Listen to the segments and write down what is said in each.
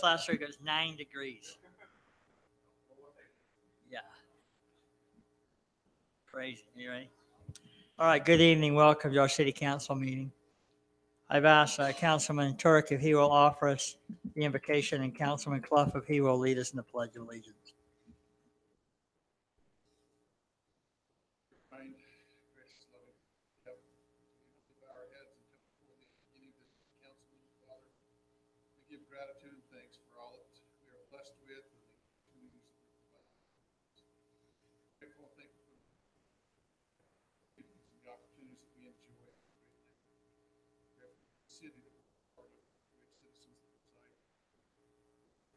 last week. It was 9 degrees. Yeah. Crazy. You ready? All right. Good evening. Welcome to our city council meeting. I've asked Councilman Turk if he will offer us the invocation, and Councilman Clough if he will lead us in the Pledge of Allegiance. Gracious, loving, we bow our heads and come before the beginning of this council meeting, Father. We give gratitude and thanks for all that we are blessed with and the opportunities that we provide. Grateful and thankful for the opportunities that we enjoy. Grateful for the city that we're part of, great citizens that reside.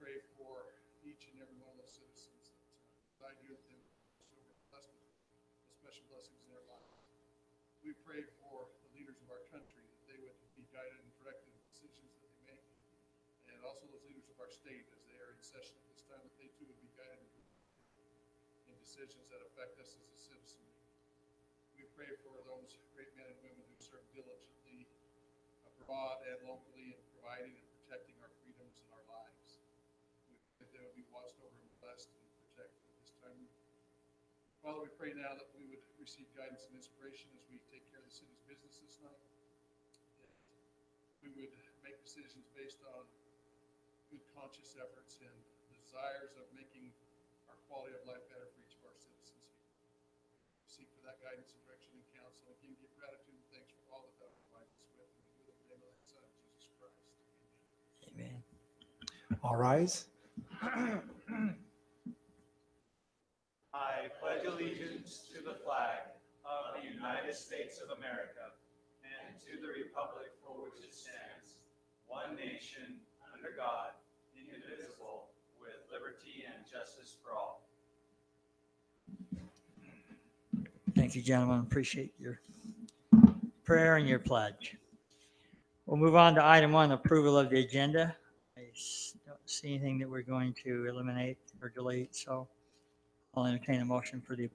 Pray for each and every one of those citizens that reside here, that they will so we're blessed with special blessings in their lives. We pray for the leaders of our country, that they would be guided and directed in decisions that they make, and also those leaders of our state as they are in session at this time, that they too would be guided in decisions that affect us as a citizenry. We pray for those great men and women who serve diligently abroad and locally in providing and protecting our freedoms and our lives. We pray that they would be watched over and blessed and protected at this time. Father, we pray now that we would receive guidance and inspiration as we take care of the city's business this night. That we would make decisions based on good conscious efforts and desires of making our quality of life better for each of our citizens here. We seek for that guidance and direction and counsel. Again, give gratitude and thanks for all that thou provides us with. And we do it in the name of thy Son, Jesus Christ. Amen. All rise. I pledge allegiance to the flag of the United States of America and to the republic for which it stands, one nation, under God, indivisible, with liberty and justice for all. Thank you, gentlemen. Appreciate your prayer and your pledge. We'll move on to item 1, approval of the agenda. I don't see anything that we're going to eliminate or delete, so I'll entertain a motion for the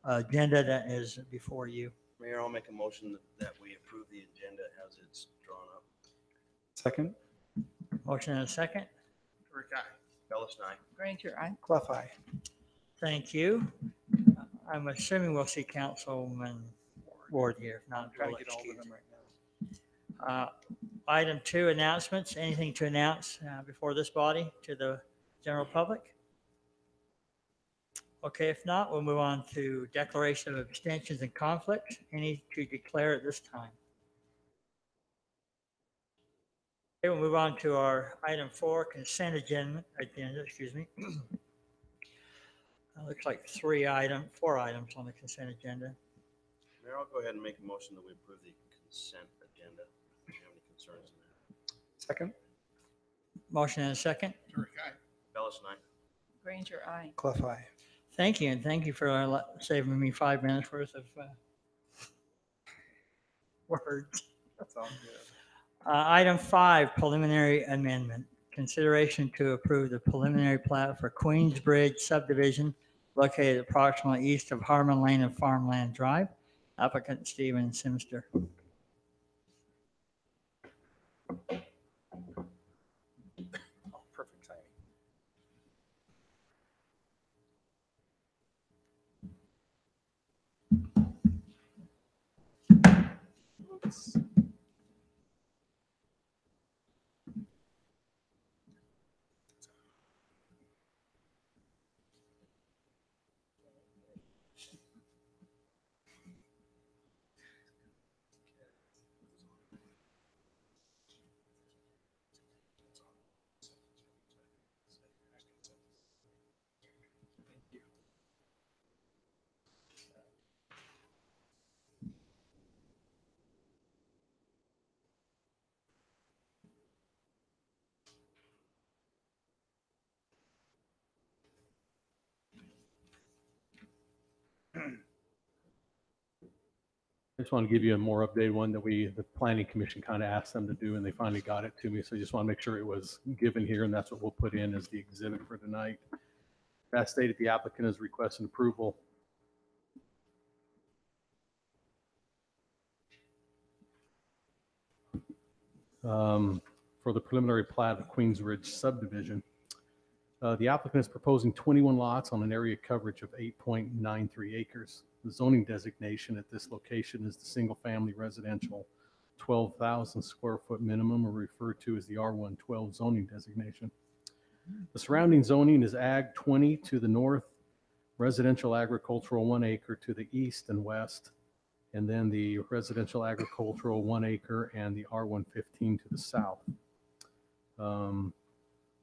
agenda that is before you. Mayor, I'll make a motion that we approve the agenda as it's drawn up. Second. Motion and a second. Rick, aye. Bellis, aye. Granger, aye. Clough, aye. Thank you. I'm assuming we'll see Councilman Ward here. If not, Trying we'll to get all of excuse them him. right now. Item 2, announcements. Anything to announce before this body to the general public? Okay, if not, we'll move on to declaration of abstentions and conflicts. Any to declare at this time? Okay, we'll move on to our item 4, consent agenda. Excuse me. Looks like 4 items on the consent agenda. Mayor, I'll go ahead and make a motion that we approve the consent agenda. Do you have any concerns in that? Second. Motion and a second. Rick, aye. Bellis, aye. Granger, aye. Clough, aye. Thank you, and thank you for saving me 5 minutes worth of words. That's all good. Item 5, preliminary amendment. Consideration to approve the preliminary plat for Queensbridge subdivision located approximately east of Harmon Lane and Farmland Drive. Applicant Stephen Simster. Oh, perfect timing. Oops. I just want to give you a more updated one that the planning commission kind of asked them to do, and they finally got it to me. So I just want to make sure it was given here, and that's what we'll put in as the exhibit for tonight. That stated, the applicant is requesting approval for the preliminary plat of Queens Ridge subdivision. The applicant is proposing 21 lots on an area coverage of 8.93 acres. The zoning designation at this location is the single-family residential 12,000 square foot minimum, or referred to as the R112 zoning designation. The surrounding zoning is Ag 20 to the north, residential agricultural 1 acre to the east and west, and then the residential agricultural 1 acre and the R115 to the south.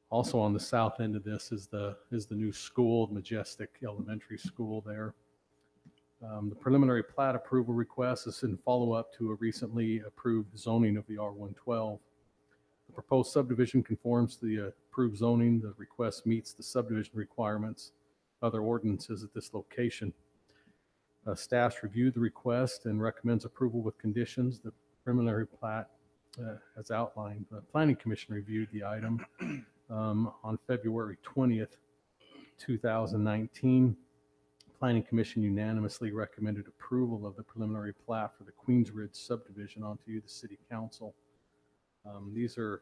Also on the south end of this is the new school, Majestic Elementary School there. The preliminary plat approval request is in follow-up to a recently approved zoning of the R112. The proposed subdivision conforms to the approved zoning. The request meets the subdivision requirements, other ordinances at this location. Staff reviewed the request and recommends approval with conditions. The preliminary plat, as outlined, the Planning Commission reviewed the item on February 20th, 2019. Planning Commission unanimously recommended approval of the preliminary plat for the Queens Ridge subdivision onto you, the City Council. These are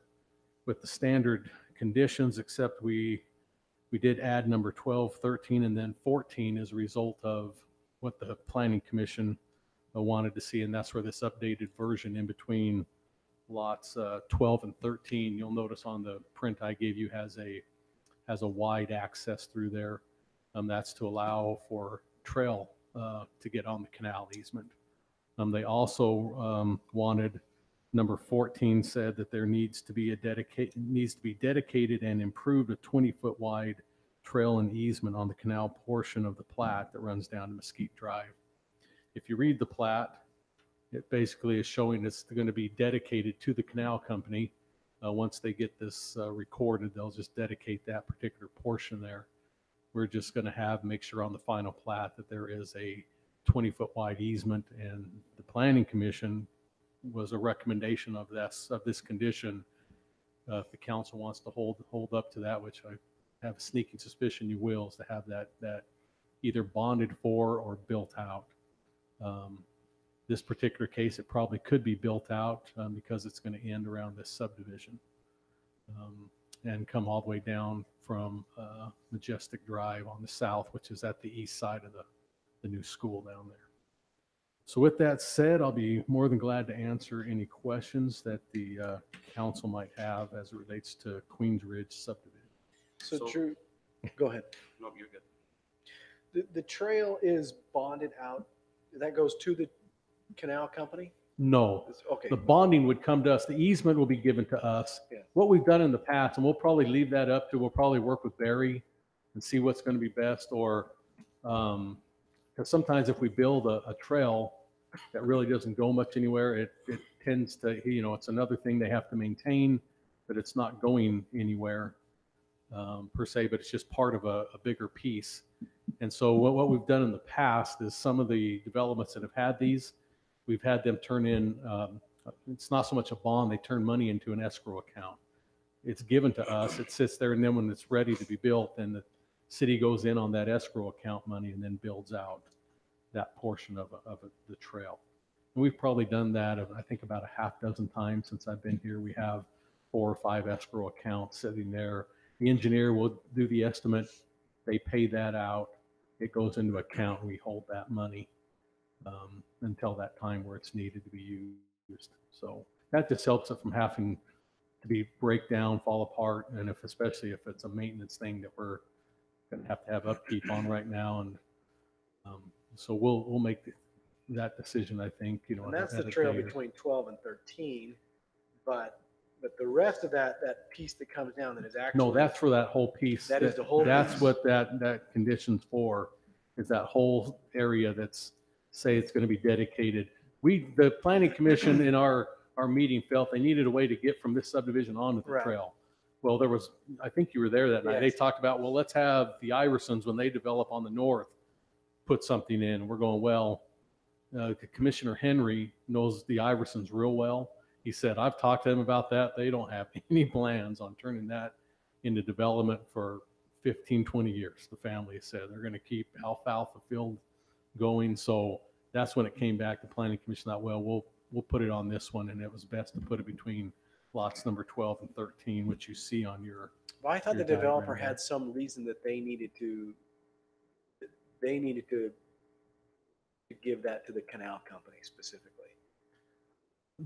with the standard conditions, except we did add number 12, 13, and then 14 as a result of what the Planning Commission wanted to see, and that's where this updated version in between lots 12 and 13, you'll notice on the print I gave you, has a wide access through there. That's to allow for trail to get on the canal easement. They also wanted, number 14 said that there needs to be dedicated and improved a 20-foot wide trail and easement on the canal portion of the plat that runs down to Mesquite Drive. If you read the plat, it basically is showing it's going to be dedicated to the canal company. Once they get this recorded, they'll just dedicate that particular portion there. We're just going to make sure on the final plat that there is a 20-foot wide easement, and the Planning Commission was a recommendation of this condition. If the council wants to hold up to that, which I have a sneaking suspicion you will, is to have that either bonded for or built out. This particular case, it probably could be built out because it's going to end around this subdivision and come all the way down from Majestic Drive on the south, which is at the east side of the new school down there. So with that said, I'll be more than glad to answer any questions that the council might have as it relates to Queens Ridge subdivision. So So- Drew, go ahead. Nope, you're good. The trail is bonded out. That goes to the canal company? No, Okay. the bonding would come to us. The easement will be given to us. Yeah. What we've done in the past, and we'll probably leave that up to, we'll probably work with Barry and see what's going to be best, or because sometimes if we build a trail that really doesn't go much anywhere, it tends to, it's another thing they have to maintain, but it's not going anywhere per se, but it's just part of a bigger piece. And so what we've done in the past is some of the developments that have had these, we've had them turn in, it's not so much a bond, they turn money into an escrow account. It's given to us, it sits there, and then when it's ready to be built, then the city goes in on that escrow account money and then builds out that portion of the trail. And we've probably done that, I think, about a half dozen times since I've been here. We have 4 or 5 escrow accounts sitting there. The engineer will do the estimate, they pay that out, it goes into account, and we hold that money until that time where it's needed to be used. So that just helps it from having to be break down, fall apart, and especially if it's a maintenance thing that we're going to have upkeep on right now. And so we'll make that decision, I think. And that's at the a trail date. between 12 and 13, but the rest of that piece that comes down that is actually. No, that's for that whole piece. That is the whole That's piece. what that condition's for, is that whole area that's, say it's going to be dedicated. The Planning Commission in our meeting felt they needed a way to get from this subdivision onto the Right. trail. Well, I think you were there that night. They Yes. talked about, well, let's have the Iversons, when they develop on the north, put something in. We're going, well, Commissioner Henry knows the Iversons real well. He said, I've talked to them about that. They don't have any plans on turning that into development for 15, 20 years. The family has said they're going to keep alfalfa field going. So that's when it came back to Planning Commission. Thought, well, we'll put it on this one, and it was best to put it between lots number 12 and 13, which you see on your, Well, I thought the Your diagram developer there. had some reason that they needed to give that to the canal company specifically.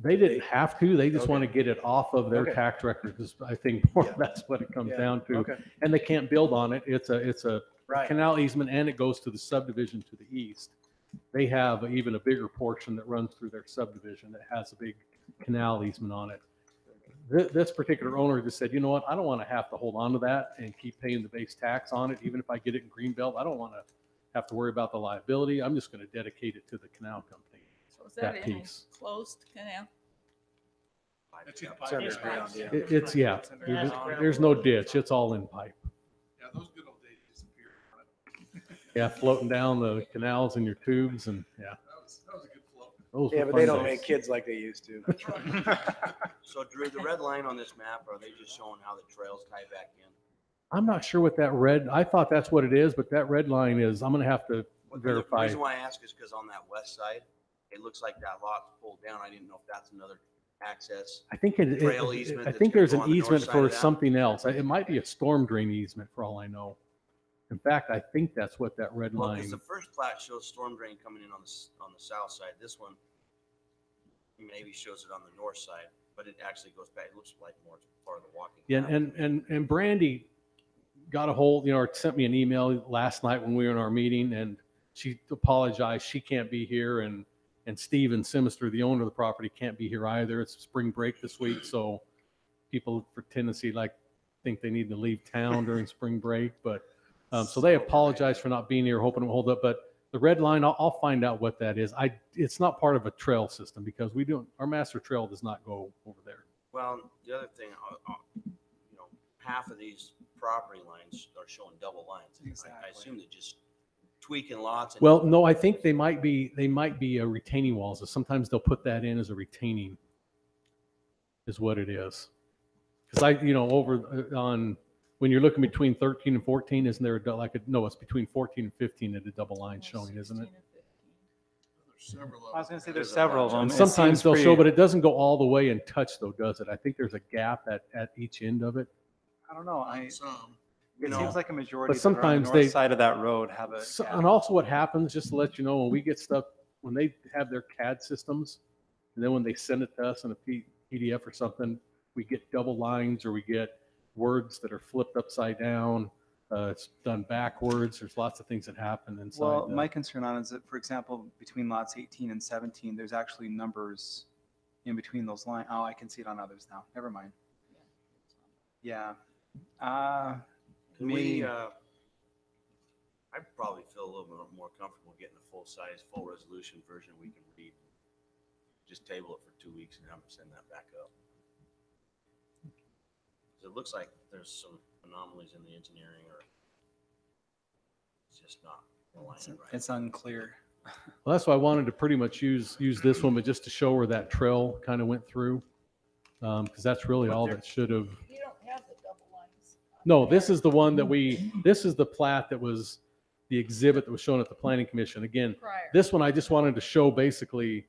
they didn't have to, they just Okay. want to get it off of their Okay. tax record, because I think more Yeah. that's what it comes Yeah. down to. Okay, And they can't build on it. It's a right. canal easement, and it goes to the subdivision to the east. They have even a bigger portion that runs through their subdivision that has a big canal easement on it. This particular owner just said, you know what, I don't want to have to hold on to that and keep paying the base tax on it, even if I get it in Greenbelt. I don't want to have to worry about the liability. I'm just going to dedicate it to the canal company. So is that That in a piece. closed canal? It's in It's underground, yeah. It's, yeah, there's no ditch. It's all in pipe. Yeah, those good old days disappeared. Yeah, floating down the canals and your tubes, and yeah. That was a good flow. Those Yeah, were but they fun don't days. make kids like they used to. So Drew, the red line on this map, are they just showing how the trails tie back in? I'm not sure what that red, I thought that's what it is, but that red line is, I'm gonna have to Well, the verify. reason why I ask is because on that west side, it looks like that lot's pulled down. I didn't know if that's another access. I think Trail easement I that's think gonna there's go an on the north easement side for of that? something else. It might be a storm drain easement for all I know. In fact, I think that's what that red Well, line, because the first plat shows storm drain coming in on the south side. This one maybe shows it on the north side, but it actually goes back. It looks like more part of the walking. yeah, path. and Brandy got a hold, or sent me an email last night when we were in our meeting, and she apologized. She can't be here, and Steven Simister, the owner of the property, can't be here either. It's spring break this week, so people for tendency think they need to leave town during spring break, but so they apologize for not being here, hoping it will hold up. But the red line, I'll find out what that is. It's not part of a trail system because our master trail does not go over there. Well, the other thing, half of these property lines are showing double lines. I assume they're just tweaking lots. Well, no, I think they might be a retaining walls. So sometimes they'll put that in as a retaining is what it is. Because over on, when you're looking between 13 and 14, isn't there no, it's between 14 and 15 at a double line showing, isn't it? 16 and 15. There's several of I was them. going to say there's several of them. And It sometimes seems they'll show, pretty- but it doesn't go all the way and touch though, does it? I think there's a gap at each end of it. I don't know. Some. It seems like a majority But that are on the sometimes north they- side of that road have a. So, gap. and also what happens, just to let you know, when we get stuff, when they have their CAD systems, and then when they send it to us in a PDF or something, we get double lines or we get words that are flipped upside down. It's done backwards. There's lots of things that happen inside. Well, my concern on it is that, for example, between lots 18 and 17, there's actually numbers in between those lines. Oh, I can see it on others now. Never mind. Yeah. Can we, I'd probably feel a little bit more comfortable getting a full-size, full resolution version we can read. Just table it for 2 weeks and have them send that back up. 'Cause it looks like there's some anomalies in the engineering, or it's just not aligning right. It's unclear. Well, that's why I wanted to pretty much use this one, but just to show where that trail kind of went through. Because that's really all that should have. You don't have the double lines. No, this is the one that this is the plat that was the exhibit that was shown at the planning commission. Again, Prior. this one, I just wanted to show basically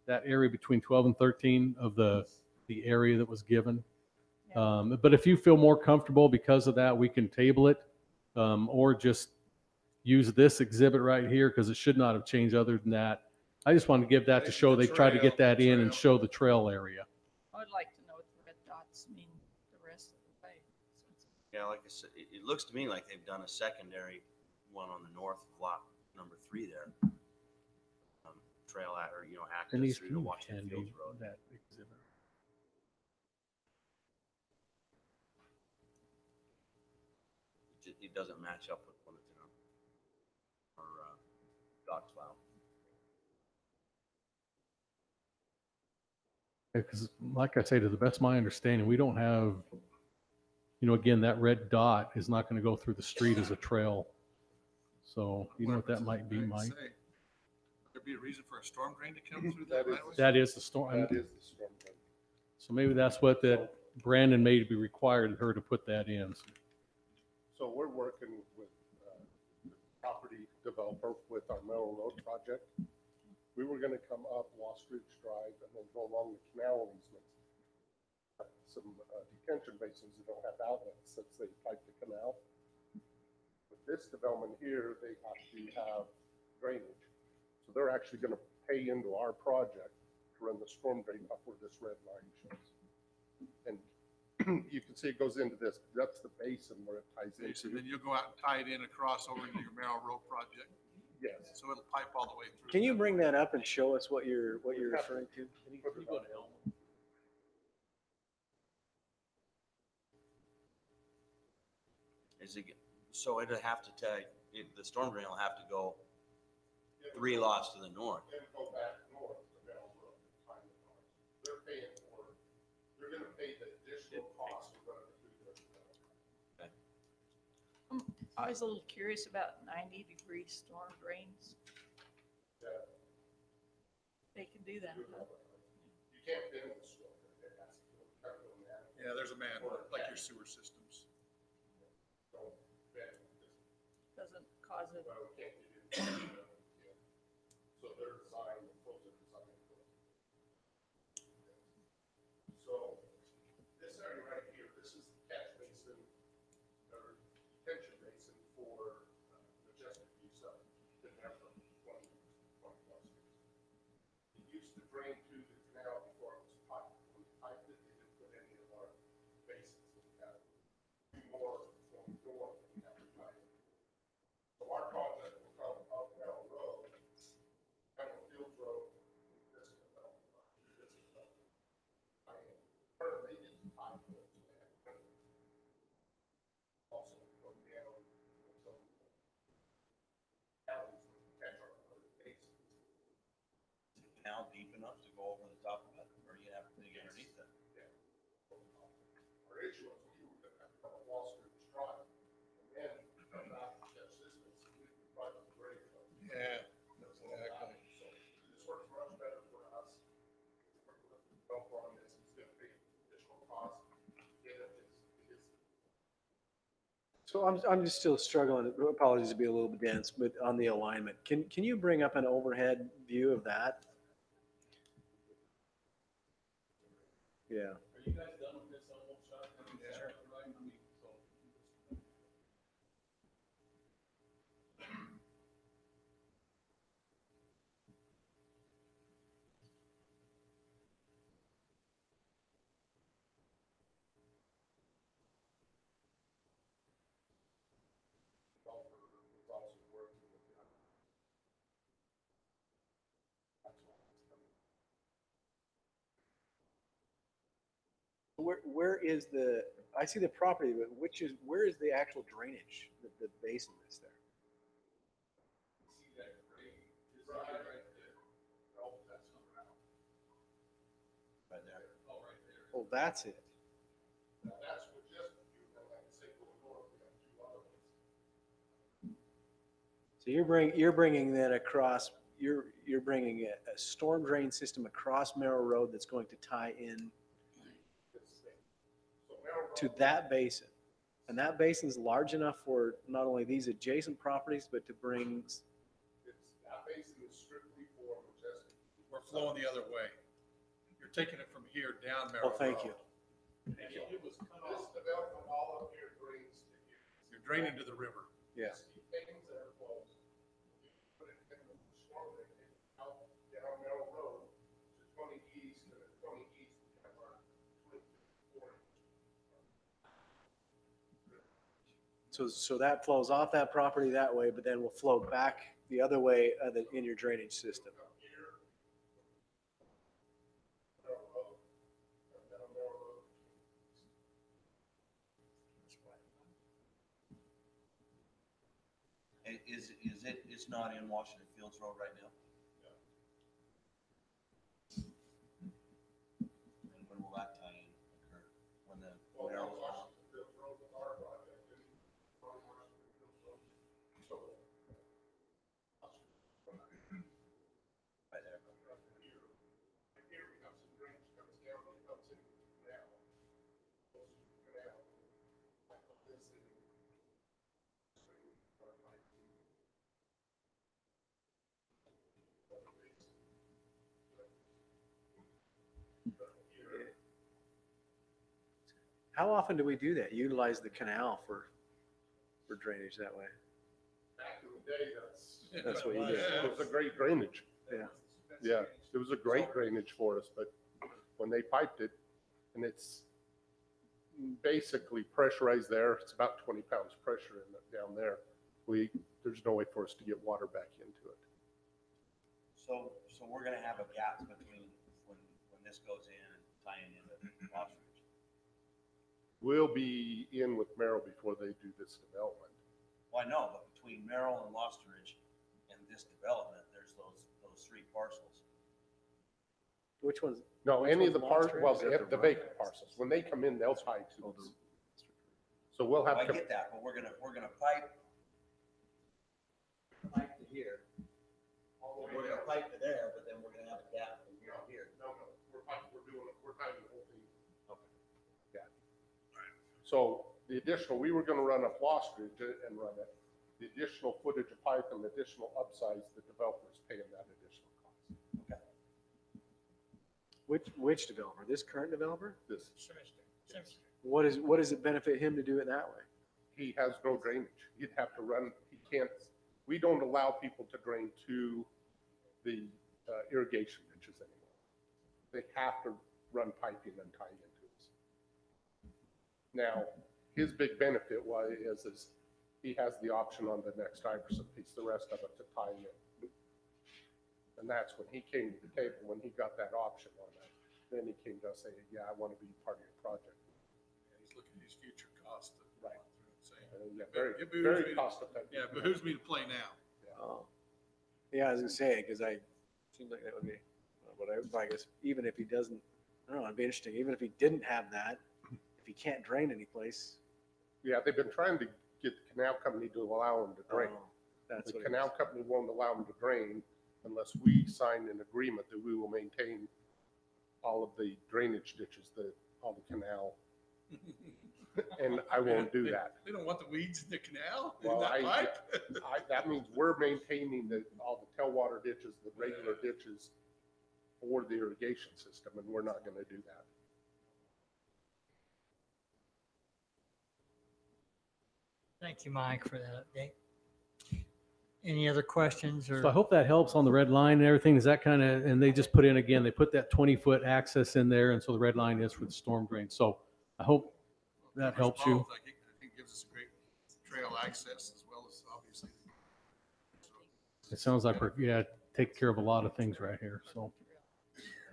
that area between 12 and 13 of the area that was given. But if you feel more comfortable because of that, we can table it, or just use this exhibit right here because it should not have changed other than that. I just wanted to give that to show they tried to get that in and show the trail area. I would like to know what the red dots mean the rest of the way. Yeah, like I said, it looks to me like they've done a secondary one on the north of lot number 3 there. Trail access Denise, through can to you Washington hand me Fields Road. that exhibit? It doesn't match up with one that's in our docs file. Because like I say, to the best of my understanding, we don't have, again, that red dot is not going to go through the street as a trail. So you know what that might be, Mike? Would there be a reason for a storm drain to come through that? That is- right away? That is the storm. That is the storm drain. So maybe that's what that Brandon may be required her to put that in. So we're working with the property developer with our Merrill Road project. We were gonna come up Wall Street Drive and then go along the canal easement. some detention basins that don't have outlets since they piped the canal. With this development here, they have to have drainage. So they're actually going to pay into our project to run the storm drain up where this red line shows. And you can see it goes into this, that's the basin where it ties Okay, so into. then you'll go out and tie it in across over into your Merrill Road project. Yes. So it'll pipe all the way through. Can you bring that up and show us what you're referring to? Is it, so it'll have to tell, the storm drain will have to go 3 lots to the north. Then go back north to Merrill Road, tie it north. They're paying for, they're going to pay the additional cost of running through their development. I'm always a little curious about 90-degree storm drains. Yeah. They can do that, huh? You can't bend the storm, it has to go kind of man. Yeah, there's a manhole, like your sewer systems. Don't bend this. Doesn't cause it. Well, we can't get in. Yeah. So they're designed, the flows are designed. So this area right here, this is the catch basin or detention basin for Majestic View Sub. Been there for 20 plus years. It used to drain to the canal before it was piped. When we piped it, they didn't put any of our basins in the canal. More from north than we have to pipe. So our project will come up Merrill Road, Hamilton Fields Road, this development. I mean, currently it's pipe. Also go down some alleys and catch our other basins. Is the canal deep enough to go over the top of it, or you have to dig underneath it? Our issue was we were gonna have to come Wall Street Drive and then come back and catch this basin, we could probably grade it. Yeah, exactly. So this works much better for us. Don't on this, it's gonna be additional cost. Get it, it is. So I'm just still struggling, apologies to be a little bit dense, but on the alignment, can you bring up an overhead view of that? Yeah. Are you guys done with this almost shot? Yeah. Right? I mean, so. Where is the, I see the property, but where is the actual drainage, the basin that's there? See that grade is right there. Oh, that's not right. Right there. Oh, right there. Oh, that's it. Now, that's what just, you know, like I say, going north, we have two other ones. So you're bringing that across, you're bringing a storm drain system across Merrill Road that's going to tie in So Merrill Road. to that basin. And that basin's large enough for not only these adjacent properties, but to bring, That basin is strictly for Majestic. We're flowing the other way. You're taking it from here down Merrill oh, thank Road. you. And it was cut This off. development all up here drains to here. You're draining to the river. Yeah. This contains that are closed. You put it in the storm drain, out down Merrill Road to 20 east, and at 20 east, we have our 24. So that flows off that property that way, but then will flow back the other way in your drainage system. Up here. Merrill Road, and down Merrill Road. It's not in Washington Fields Road right now? And when will that tie in occur? When the Well, now Merrill's on? Washington Fields Road was our project, and from Washington Fields Road. So. Right there. Here we have some drainage comes down, it comes into the canal. Goes to the canal. Like this in. How often do we do that? Utilize the canal for drainage that way? Back in the day, That's what you did. it was a great drainage. Yeah. Yeah, it was a great drainage for us, but when they piped it, and it's basically pressurized there, it's about 20 pounds pressure in it down there. There's no way for us to get water back into it. So we're gonna have a gap between when this goes in and tying into Lost Ridge. We'll be in with Merrill before they do this development. Well, I know, but between Merrill and Lost Ridge and this development, there's those three parcels. Which one's, No, Which any of the one's parcels, Lost well, Ridge? Is that the the vacant parcels, when they come in, they'll tie to us. So we'll I have to, get that, but we're gonna pipe to here. We're gonna pipe to there, but then we're gonna have a gap from here to here. no, we're tying the whole thing. Okay. Yeah. So the additional, we were gonna run up Lost Ridge and run it. The additional footage of pipe and the additional upsize, the developer's paying that additional cost. which developer? This current developer? This, What does it benefit him to do it that way? he has no drainage. He'd have to run, he can't, we don't allow people to drain to the irrigation ditches anymore. They have to run piping and tie into us. Now, his big benefit is he has the option on the next Iverson piece, the rest of it to tie in. And that's when he came to the table, when he got that option on that, then he came to us saying, yeah, I want to be part of your project. He's looking at his future costs. Right. Yeah, It very, behooves very me to- cost effective. Yeah, it behooves me to play now. Oh. Yeah, I was gonna say, because seems like that would be, but I guess even if he doesn't, I don't know, it'd be interesting, even if he didn't have that, if he can't drain any place. Yeah, they've been trying to get the canal company to allow him to drain. That's The what it canal is. company won't allow him to drain unless we sign an agreement that we will maintain all of the drainage ditches, all the canal, and I won't do that. They don't want the weeds in the canal, in Well, that pipe? That means we're maintaining all the tailwater ditches, the regular ditches for the irrigation system, and we're not gonna do that. Thank you, Mike, for that update. Any other questions or? So I hope that helps on the red line and everything. Is that kind of, and they just put in again, they put that 20-foot access in there. And so the red line is for the storm drain. So I hope that Covers helps you. both. I think it gives us a great trail access as well as obviously. It sounds like we're, taking care of a lot of things right here. So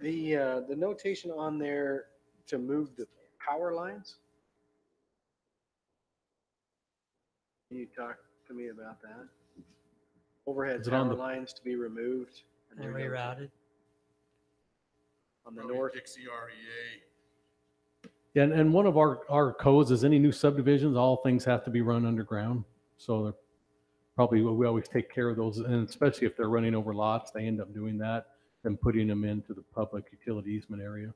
The notation on there to move the power lines. Can you talk to me about that? Overhead Is it on power the- lines to be removed And rerouted? on the Probably north. Dixie REA. Yeah, and one of our codes is any new subdivisions, all things have to be run underground. So they're probably, we always take care of those, and especially if they're running over lots, they end up doing that and putting them into the public utility easement area.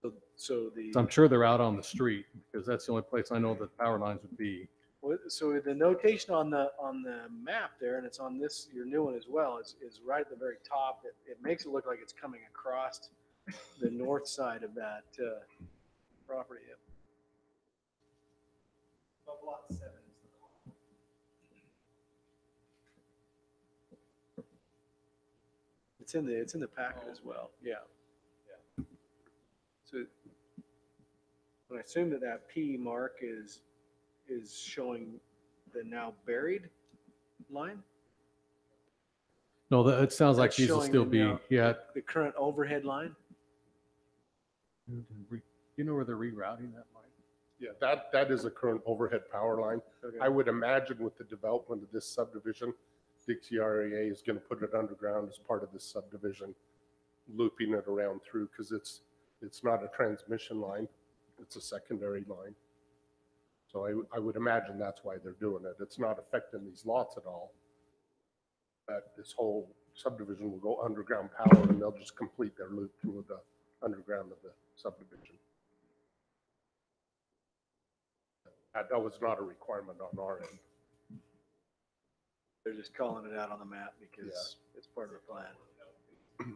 So So the, I'm sure they're out on the street because that's the only place I know that power lines would be. so the notation on the map there, and it's on this, your new one as well, is right at the very top. It makes it look like it's coming across the north side of that property. Lot 7 is It's in the packet as well. Yeah. So I assume that P mark is showing the now buried line? No, it sounds like That's these will showing still the be, now- yeah. The current overhead line? You know where they're rerouting that line? Yeah, that is a current overhead power line. Okay. I would imagine with the development of this subdivision, Dixie REA is gonna put it underground as part of this subdivision, looping it around through, because it's not a transmission line, it's a secondary line. So I would imagine that's why they're doing it. It's not affecting these lots at all. But this whole subdivision will go underground power, and they'll just complete their loop through the underground of the subdivision. That was not a requirement on our end. They're just calling it out on the map because it's part of the plan.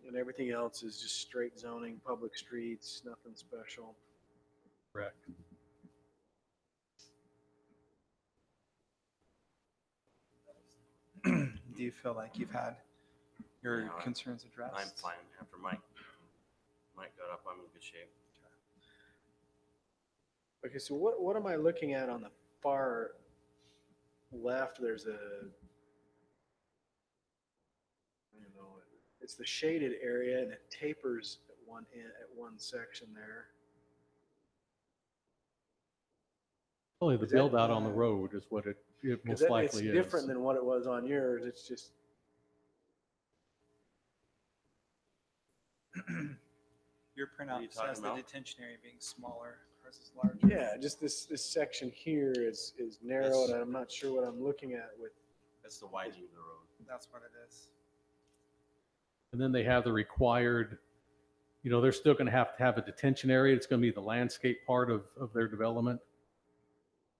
And everything else is just straight zoning, public streets, nothing special. Correct. Do you feel like you've had your Yeah, concerns addressed? I'm fine. After Mike got up, I'm in good shape. Okay, so what am I looking at on the far left? There's a, I don't know, it's the shaded area and it tapers at one end, at one section there. Only the Is that, build out on the road is what it most It's likely is. different than what it was on yours. It's just, Your What are you printout talking says the about? detention area being smaller, ours is larger. yeah, just this section here is narrow and I'm not sure what I'm looking at with. That's the widening of the road. That's what it is. And then they have the required, they're still going to have a detention area. It's going to be the landscape part of their development.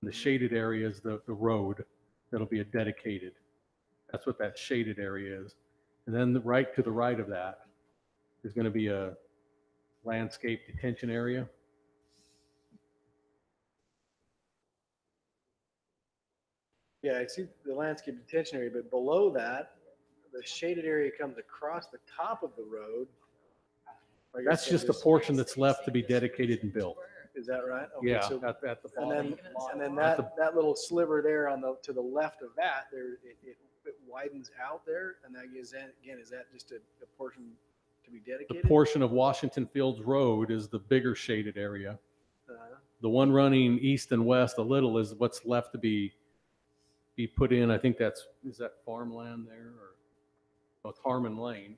And the shaded area is the road that'll be a dedicated. That's what that shaded area is. And then right to the right of that is going to be a landscape detention area. Yeah, I see the landscape detention area, but below that, the shaded area comes across the top of the road. Like I That's said, just a there's- portion that's left to be dedicated and built. Is that right? Okay, Yeah, so- at the And bottom. then At that little sliver there to the left of that, there, it widens out there, and that is, again, is that just a portion to be The dedicated? portion of Washington Fields Road is the bigger shaded area. Uh, The one running east and west a little is what's left to be put in. I think is that farmland there or oh, it's Harmon Lane?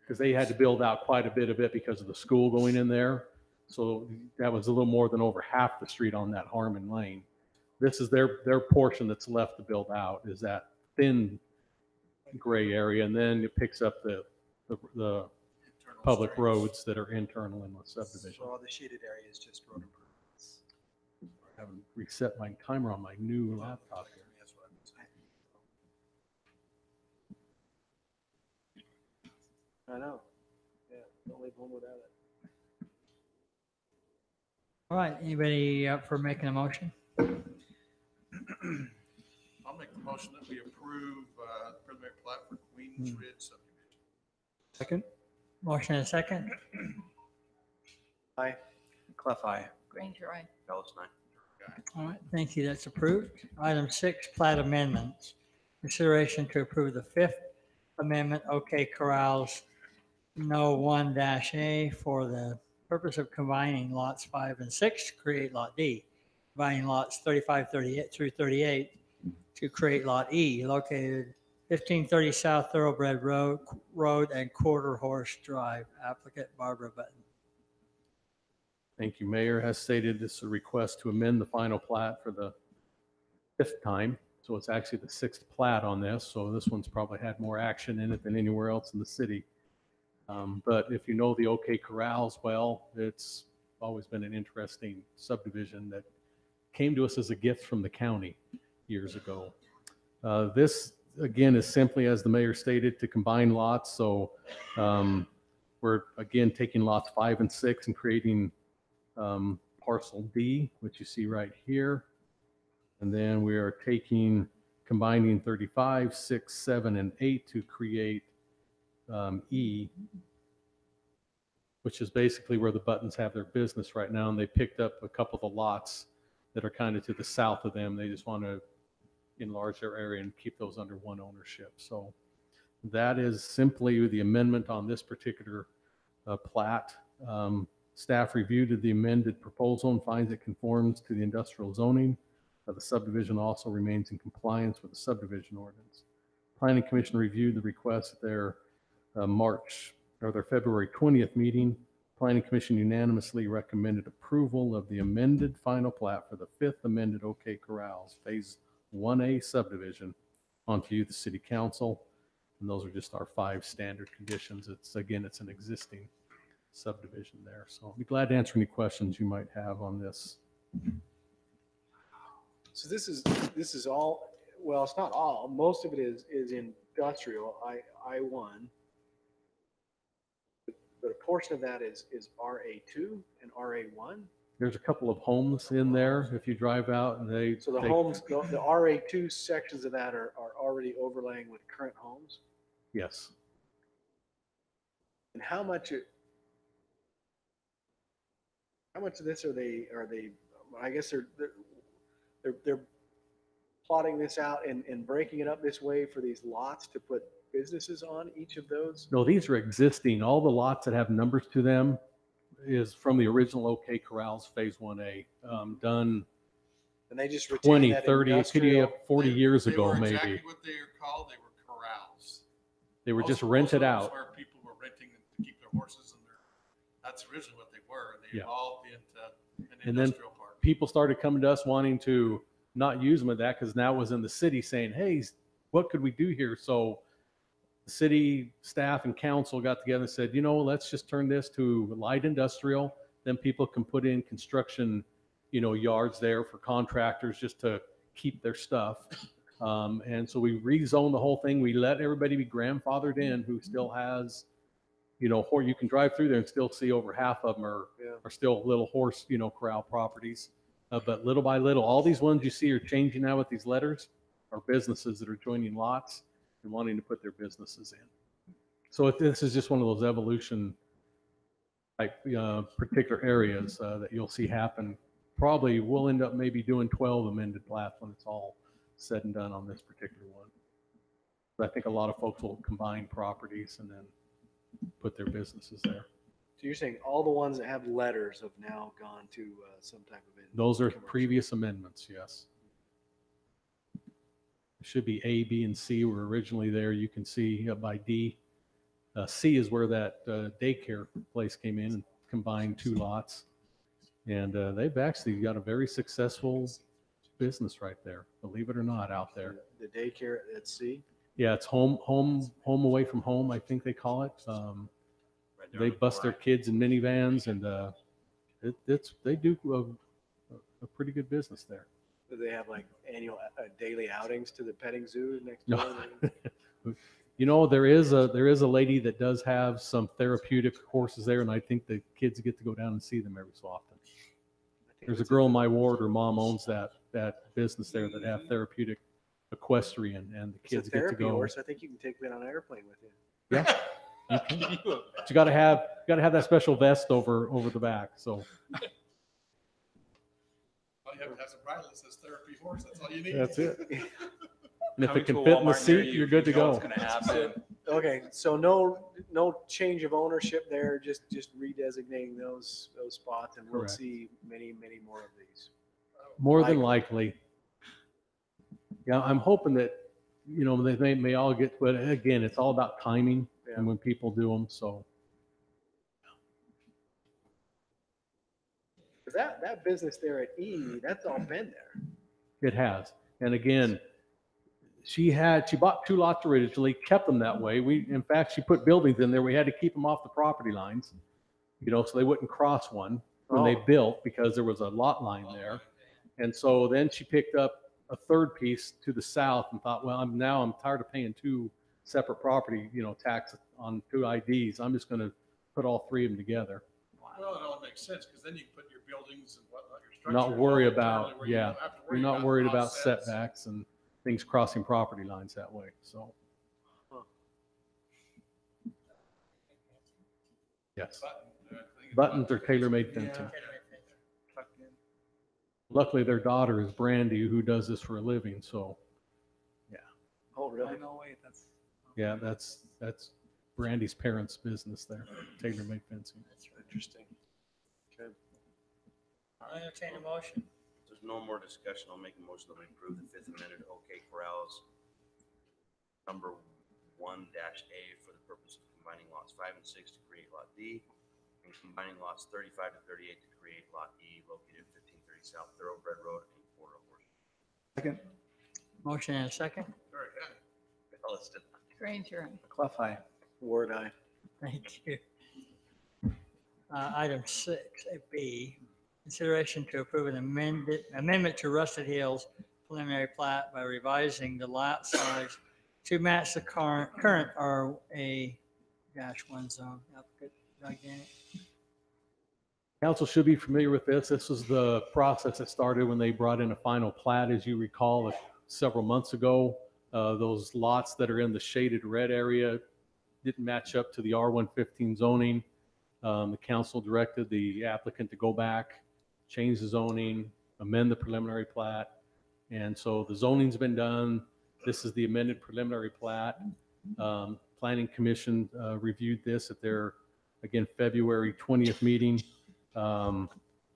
Because they had to build out quite a bit of it because of the school going in there. So that was a little more than over half the street on that Harmon Lane. This is their portion that's left to build out is that thin gray area. And then it picks up the public roads that are internal in the subdivision. So all the shaded area is just road improvements. I haven't reset my timer on my new laptop here. That's what I'm saying. I know. Yeah, don't leave home without it. All right, anybody up for making a motion? I'll make the motion that we approve the preliminary plat for Queens Ridge subdivision. Second? Motion and a second. Aye. Clef eye. Granger, aye. Ellis and I. All right, thank you. That's approved. Item 6, plat amendments. Consideration to approve the 5th amendment, OK Corrals, No 1-A for the purpose of combining lots 5 and 6 to create Lot D, combining lots 35, 38 through 38 to create Lot E, located 1530 South Thoroughbred Road and Quarter Horse Drive. Applicant Barbara Button. Thank you, Mayor. As stated, this is a request to amend the final plat for the 5th time. So it's actually the 6th plat on this. So this one's probably had more action in it than anywhere else in the city. But if you know the OK Corrals well, it's always been an interesting subdivision that came to us as a gift from the county years ago. This, again, is simply, as the mayor stated, to combine lots. So we're, again, taking lots 5 and 6 and creating parcel D, which you see right here. And then we are combining 35, 6, 7, and 8 to create E, which is basically where the Buttons have their business right now. And they picked up a couple of the lots that are kind of to the south of them. They just want to enlarge their area and keep those under one ownership. So that is simply the amendment on this particular plat. Staff reviewed the amended proposal and finds it conforms to the industrial zoning. The subdivision also remains in compliance with the subdivision ordinance. Planning Commission reviewed the request at their their February 20th meeting. Planning Commission unanimously recommended approval of the amended final plat for the 5th amended OK Corrals Phase 1A subdivision onto you, the City Council. And those are just our 5 standard conditions. It's an existing subdivision there. So I'll be glad to answer any questions you might have on this. So this is all, well, it's not all, most of it is industrial, I-1. but a portion of that is RA2 and RA1. There's a couple of homes in there if you drive out and they. So the they- homes, the RA2 sections of that are already overlaying with current homes. Yes. And how much of this are they, I guess they're plotting this out and breaking it up this way for these lots to put businesses on each of those? No, these are existing. All the lots that have numbers to them is from the original OK Corrals Phase 1A, done And they just retain 20, that 30, it could be industrial. up 40 years They ago, were maybe. Exactly what they are called, they were corrals. They were just Most of rented those out. Where people were renting them to keep their horses and that's originally what they were. They Yeah. evolved into an And then industrial park. People started coming to us wanting to not use them at that because now it was in the city saying, hey, what could we do here? So the city staff and council got together and said, let's just turn this to light industrial. Then people can put in construction, yards there for contractors just to keep their stuff. And so we rezoned the whole thing. We let everybody be grandfathered in who still has, or you can drive through there and still see over half of them are still little horse, corral properties. But little by little, all these ones you see are changing now with these letters are businesses that are joining lots and wanting to put their businesses in. So this is just one of those evolution type particular areas that you'll see happen. Probably we'll end up maybe doing 12 amended plats when it's all said and done on this particular one. But I think a lot of folks will combine properties and then put their businesses there. So you're saying all the ones that have letters have now gone to some type of. Those are commercial. previous amendments, yes. It should be A, B, and C were originally there. You can see by D. C is where that daycare place came in and combined two lots. And they've actually got a very successful business right there, believe it or not, out there. The daycare at C. Yeah, it's home away from home, I think they call it. Right there They on the bus their corner. kids in minivans, and they do a pretty good business there. Do they have like annual daily outings to the petting zoo next No. door? There is a lady that does have some therapeutic courses there, and I think the kids get to go down and see them every so often. There's a girl in my ward, her mom owns that business there that have therapeutic equestrian, and the It's a kids get to therapy go. horse. I think you can take that on an airplane with you. Yeah, but you got to have that special vest over the back. So All you have to have is a bridle that says therapy horse, that's all you need. that's it. And if Coming it can to a fit in the Walmart near seat, you, you're good to you know go. What's going to happen? Okay, so no change of ownership there. Just redesignating those spots, and we'll Correct. see many more of these. More than likely. Yeah, I'm hoping that, they may all get, but again, it's all about timing Yeah. and when people do them. So 'Cause that business there at E, that's all been there. it has. And again, she bought two lots originally, kept them that way. In fact, she put buildings in there. We had to keep them off the property lines, so they wouldn't cross one when they Oh. built because there was a lot line there. And so then she picked up a third piece to the south and thought, well, I'm tired of paying two separate property, tax on two IDs. I'm just going to put all three of them together. Well, it all makes sense, because then you can put your buildings and whatnot, your structure. Not worry all about, internally where you don't have to you're worry not worried about offsets. setbacks and things crossing property lines that way. So. Huh. Yes. I think it's Buttons are about- tailor-made Yeah. fencing. Luckily, their daughter is Brandy, who does this for a living. So, Oh, really? No, wait, that's. yeah, that's Brandy's parents' business there, tailor-made fencing. Interesting. Okay. I'll entertain a motion. If there's no more discussion, I'll make a motion that we approve the Fifth Amendment OK Corrals number 1-A for the purpose of combining lots 5 and 6 to create Lot D, and combining lots 35 to 38 to create Lot E located at 1530 South Thoroughbred Road and Quarter Horse. Second, Motion and a second. Very good. Elliston. Granger. Clough, aye. Ward eye. Thank you. Item 6B, consideration to approve an amendment to Rusted Hills preliminary plat by revising the lot size to match the current RA-1 zone. Applicant Doug Dennett. Council should be familiar with this. This was the process that started when they brought in a final plat, as you recall, several months ago. Those lots that are in the shaded red area didn't match up to the R115 zoning. The council directed the applicant to go back, change the zoning, amend the preliminary plat. And so the zoning's been done. This is the amended preliminary plat. Planning Commission reviewed this at their, again, February 20th meeting.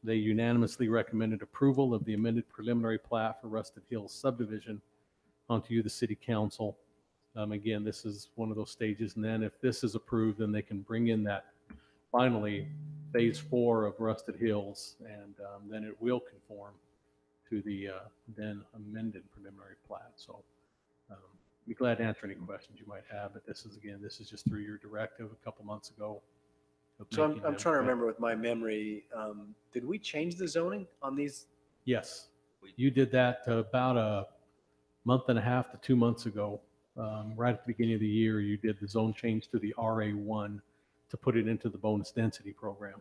They unanimously recommended approval of the amended preliminary plat for Rusted Hills subdivision onto you, the city council. Again, this is one of those stages. And then if this is approved, then they can bring in that finally phase 4 of Rusted Hills. And then it will conform to the then amended preliminary plat. So be glad to answer any questions you might have. But this is just through your directive a couple months ago. So I'm trying to remember with my memory, did we change the zoning on these? Yes, you did that about a month and a half to 2 months ago. Right at the beginning of the year, you did the zone change to the RA1 to put it into the bonus density program.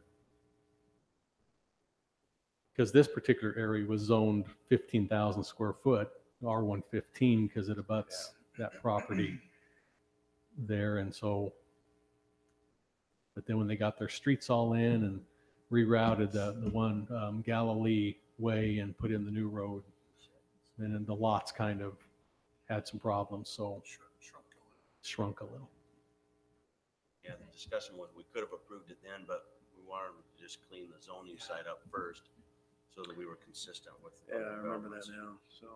Because this particular area was zoned 15,000 square foot, R115, because it abuts that property there. And so, but then when they got their streets all in and rerouted the one Galilee Way and put in the new road, and then the lots kind of had some problems, so shrunk a little. Yeah, the discussion was we could have approved it then, but we wanted to just clean the zoning side up first so that we were consistent with. Yeah, I remember that now. So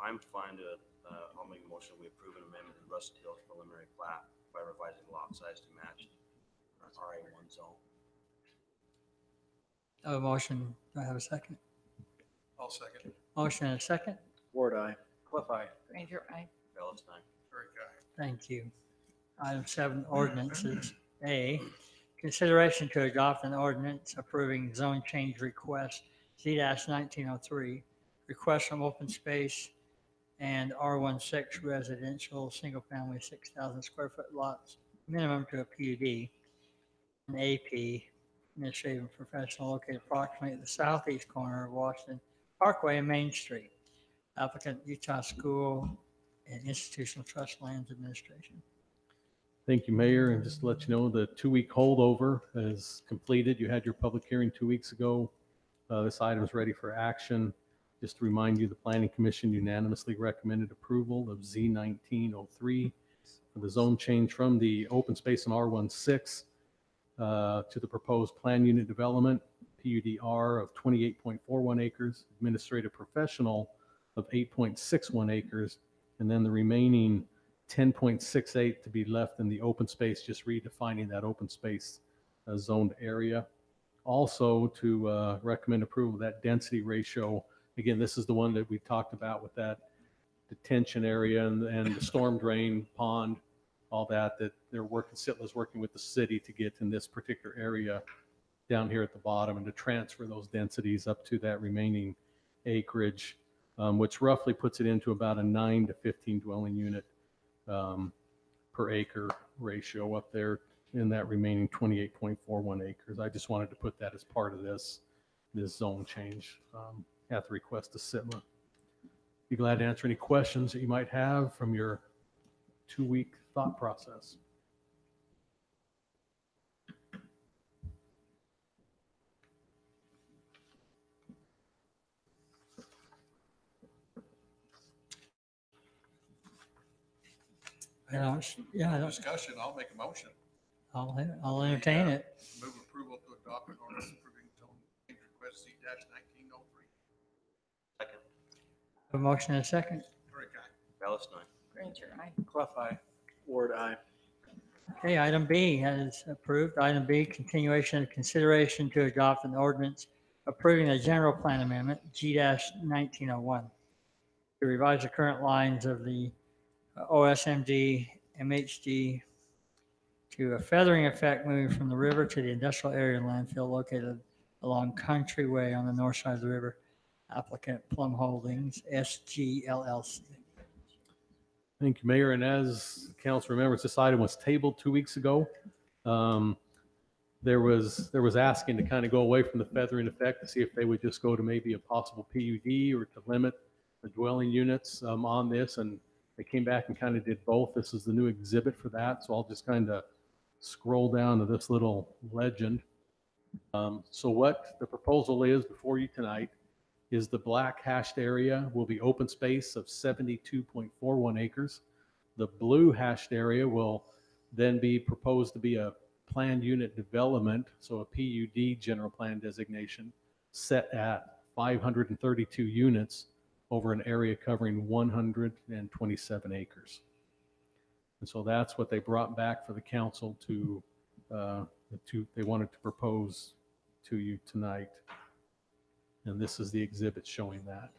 I'm fine to, I'll make a motion, we approve an amendment to Rusted Hills preliminary plat by revising lot size to match RA1 zone. I have a motion. Do I have a second? I'll second. Motion and a second. Ward eye. Cliff eye. Granger, aye. Palestine. Very good. Thank you. Item 7, ordinances. A, consideration to adopt an ordinance approving zone change request Z-1903, request from open space and R16 residential, single-family, 6,000 square foot lots, minimum to a PUD, an AP, administrative and professional, located approximately at the southeast corner of Washington Parkway and Main Street. Applicant, Utah School and Institutional Trust Lands Administration. Thank you, Mayor. And just to let you know, the 2-week holdover is completed. You had your public hearing 2 weeks ago. This item is ready for action. Just to remind you, the Planning Commission unanimously recommended approval of Z-1903 for the zone change from the open space in R16 to the proposed plan unit development, PUDR of 28.41 acres, administrative professional of 8.61 acres, and then the remaining 10.68 to be left in the open space, just redefining that open space zoned area. Also to recommend approval of that density ratio. Again, this is the one that we talked about with that detention area and the storm drain pond, all that they're working, Sitla's working with the city to get in this particular area down here at the bottom and to transfer those densities up to that remaining acreage, which roughly puts it into about a 9 to 15 dwelling unit per acre ratio up there in that remaining 28.41 acres. I just wanted to put that as part of this zone change at the request of Sitla. Be glad to answer any questions that you might have from your 2-week thought process. I don't, Discussion, I'll make a motion. I'll entertain it. Move approval to adopt an ordinance approving zone change request Z-1903. Second. A motion and a second. Very good. Palestine. Granger, aye. Cliff eye. Ward eye. Okay, item B is approved. Item B, continuation of consideration to adopt an ordinance approving a general plan amendment, G-1901, to revise the current lines of the OSMD, MHD to a feathering effect moving from the river to the industrial area landfill located along Country Way on the north side of the river. Applicant Plum Holdings, SG LLC. Thank you, Mayor. And as council remembers, this item was tabled 2 weeks ago. There was asking to kind of go away from the feathering effect to see if they would just go to maybe a possible PUD or to limit the dwelling units on this. And they came back and kind of did both. This is the new exhibit for that. So I'll just kind of scroll down to this little legend. So what the proposal is before you tonight is the black hashed area will be open space of 72.41 acres. The blue hashed area will then be proposed to be a planned unit development, so a PUD general plan designation set at 532 units over an area covering 127 acres. And so that's what they brought back for the council to they wanted to propose to you tonight. And this is the exhibit showing that.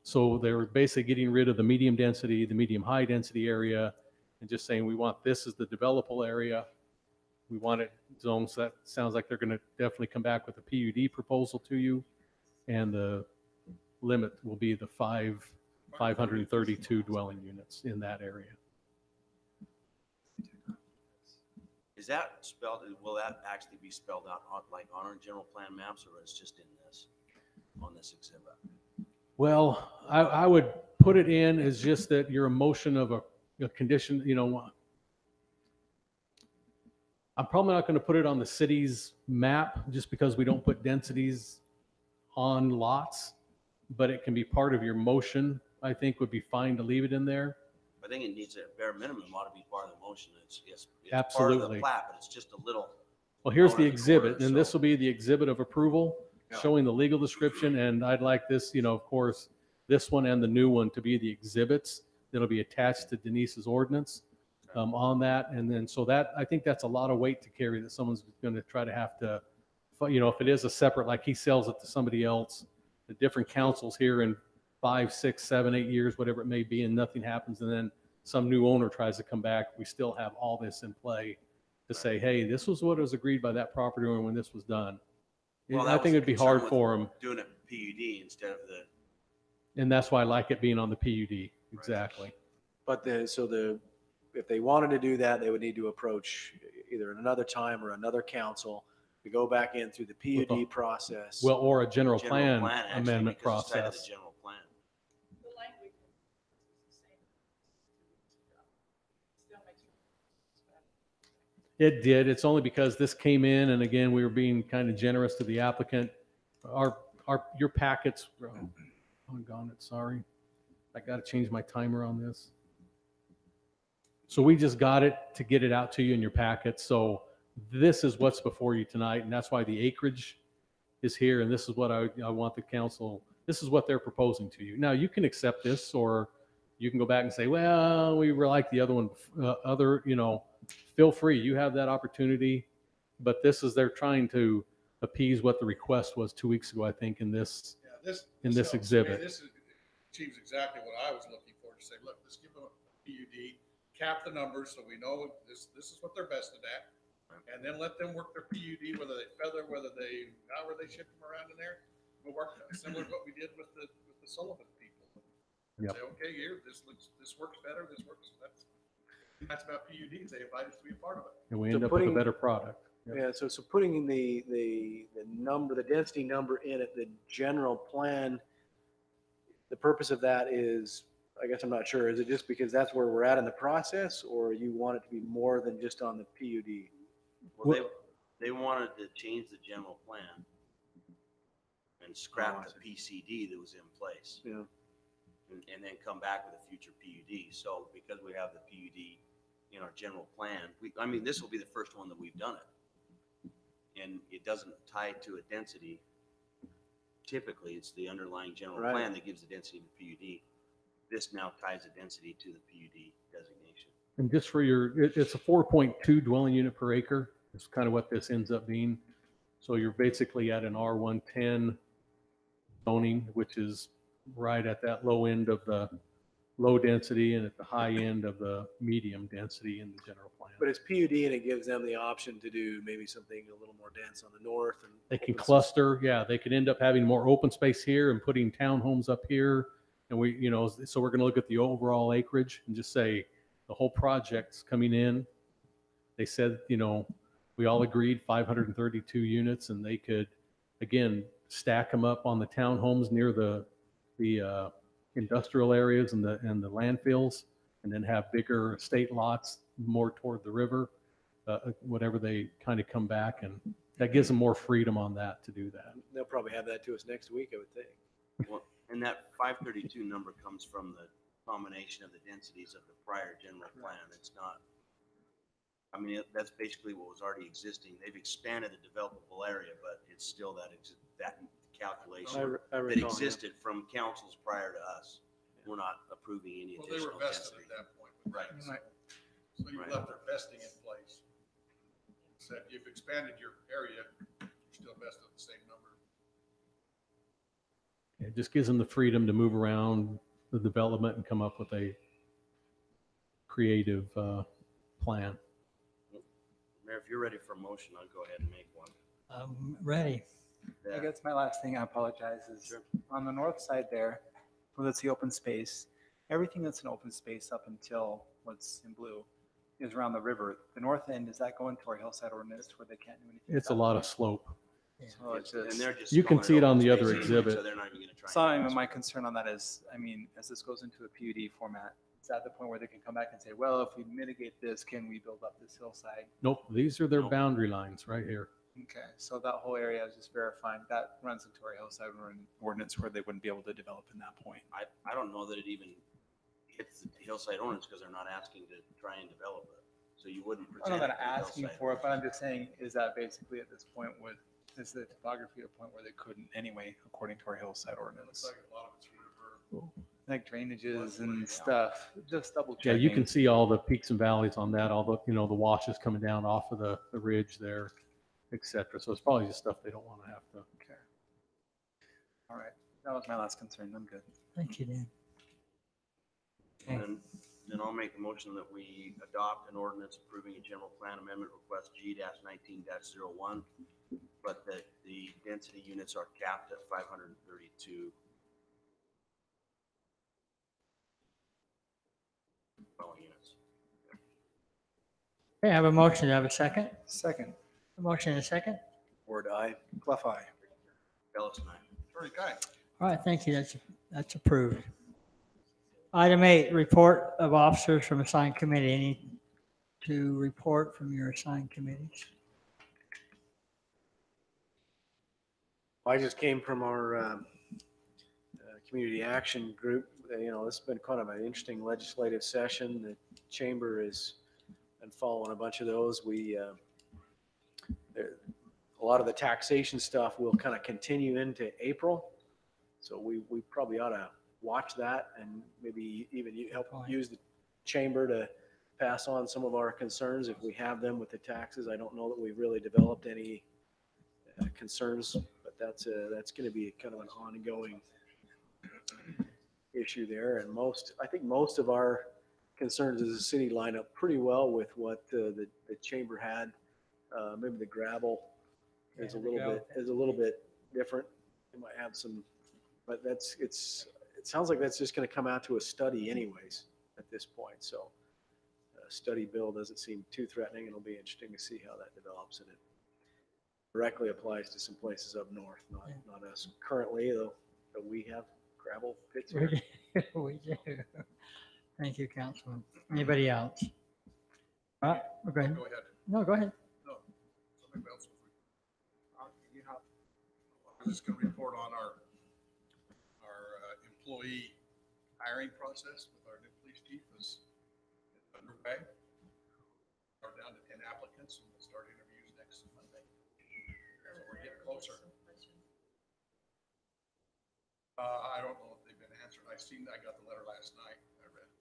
So they're basically getting rid of the medium density, the medium high density area, and just saying we want this as the developable area. We want it zoned, so that sounds like they're going to definitely come back with a PUD proposal to you. And the limit will be the 532 dwelling units in that area. Is that spelled, will that actually be spelled out on, like on our general plan maps, or it's just in this, on this exhibit? Well, I would put it in as just that your emotion of a condition, you know, I'm probably not going to put it on the city's map just because we don't put densities on lots, but it can be part of your motion. I think would be fine to leave it in there. I think it needs a bare minimum ought to be part of the motion. It's part of Absolutely. the plat, but it's just a little. Well, here's the Corner, exhibit, and this so- will be the exhibit of approval showing the legal description. And I'd like this, you know, of course, this one and the new one to be the exhibits that'll be attached to Denise's ordinance on that. And then, so that, I think that's a lot of weight to carry that someone's going to try to have to, you know, if it is a separate, like he sells it to somebody else, the different councils here in 5, 6, 7, 8 years, whatever it may be, and nothing happens. And then some new owner tries to come back. We still have all this in play to say, hey, this was what was agreed by that property owner when this was done. Well, I that think was it'd be the concern hard with for them. Doing it PUD instead of the. And that's why I like it being on the PUD. Exactly. But if they wanted to do that, they would need to approach either another time or another council to go back in through the PUD process. Well, or a general General plan actually, amendment because it's tied to process. the general plan. The language is the same. Still makes It did. It's only because this came in, and again, we were being kind of generous to the applicant. Your packets, gone it, sorry. I got to change my timer on this. So we just got it to get it out to you in your packet. So this is what's before you tonight, and that's why the acreage is here. And this is what I want the council, this is what they're proposing to you. Now, you can accept this, or you can go back and say, well, we were like the other one, you know, feel free. You have that opportunity. But this is, they're trying to appease what the request was 2 weeks ago, I think, in this. Yeah, this this helps me. exhibit. This achieves exactly what I was looking for, to say, look, let's give them a PUD, cap the numbers so we know this is what they're vested at. And then let them work their PUD, whether they feather, whether they, however they ship them around in there. We'll work similar to what we did with the Sullivan people. Yep. Say, okay, here, this works better, this works, that's about PUDs. They invite us to be a part of it. And we So end up with a putting- better product. Yep. Yeah, so putting the number, the density number in it, the general plan, the purpose of that is, I guess I'm not sure, is it just because that's where we're at in the process, or you want it to be more than just on the PUD? Well, they wanted to change the general plan and scrap the PCD that was in place. Yeah. And then come back with a future PUD. So because we have the PUD in our general plan, I mean, this will be the first one that we've done it. And it doesn't tie to a density. Typically, it's the underlying general Right. plan that gives the density to PUD. This now ties the density to the PUD designation. And just for it's a 4.2 dwelling unit per acre. It's kind of what this ends up being. So you're basically at an R110 zoning, which is right at that low end of the low density and at the high end of the medium density in the general plan. But it's PUD and it gives them the option to do maybe something a little more dense on the north. And They can cluster, yeah, they could end up having more open space here and putting townhomes up here. And we, you know, so we're going to look at the overall acreage and just say the whole project's coming in. They said, you know, we all agreed 532 units, and they could, again, stack them up on the townhomes near the industrial areas and the landfills, and then have bigger estate lots more toward the river, whatever they kind of come back, and that gives them more freedom on that to do that. They'll probably have that to us next week, I would think. Well, and that 532 number comes from the combination of the densities of the prior general plan. It's not, I mean, that's basically what was already existing. They've expanded the developable area, but it's still that calculation I that recall, yeah. existed from councils prior to us. We're not approving any Well, they additional were vested density. at that point. with Right. that, So you Right. left their vesting in place. Said you've expanded your area, you're still vested at the same number. It just gives them the freedom to move around the development and come up with a creative plan. Mayor, if you're ready for a motion, I'll go ahead and make one. I'm ready. I guess my last thing, I apologize, is on the north side there, where that's the open space, everything that's an open space up until what's in blue is around the river. The north end, does that go into our hillside ordinance where they can't do anything? It's a lot of slope. So it's And just, they're just You can calling see it on open the other space anyway, exhibit. So they're not even gonna try. so I and mean, my concern on that is, I mean, as this goes into a PUD format, is that the point where they can come back and say, well, if we mitigate this, can we build up this hillside? Nope, these are their Nope. boundary lines right here. Okay, so that whole area is just verifying, that runs into our hillside ordinance where they wouldn't be able to develop in that point. I don't know that it even hits the hillside ordinance because they're not asking to try and develop it. So you wouldn't I present don't know it that to I'm the asking hillside. for it, but I'm just saying, is that basically at this point with, is the topography at a point where they couldn't anyway, according to our hillside Looks ordinance? like a lot of it's river. Like drainages and stuff, just double Yeah, checking. you can see all the peaks and valleys on that, all the, you know, the washes coming down off of the ridge there, et cetera. So it's probably just stuff they don't want to have to. Okay. All right, that was my last concern, I'm good. Thank you, Dan. Okay. And then I'll make the motion that we adopt an ordinance approving a general plan amendment request G-19-01, but that the density units are capped at 532 dwelling units. Okay, I have a motion. Do I have a second? Second, A motion and a second? Word eye. Clough eye. Bellis and I. Attorney Guy. All right, thank you. That's approved. Item 8, report of officers from assigned committee. Any to report from your assigned committees? I just came from our community action group. You know, this has been kind of an interesting legislative session. The chamber has been following a bunch of those. A lot of the taxation stuff will kind of continue into April. So we probably ought to watch that and maybe even help use the chamber to pass on some of our concerns if we have them with the taxes. I don't know that we've really developed any concerns, but that's going to be kind of an ongoing issue there. And I think most of our concerns as a city line up pretty well with what the chamber had. Maybe the gravel is a little bit different. It might have some, but it sounds like that's just going to come out to a study anyways at this point. So a study bill doesn't seem too threatening. It'll be interesting to see how that develops, and it directly applies to some places up north, not us currently, though we have gravel pits here. We do. Thank you, Councilman. Anybody else? All right, we're good. Go ahead. No, go ahead. No, somebody else. I was just going to report on our employee hiring process with our new police chief is underway. We're down to 10 applicants and we'll start interviews next Monday. So we're getting closer. I don't know if they've been answered. I got the letter last night. I read it.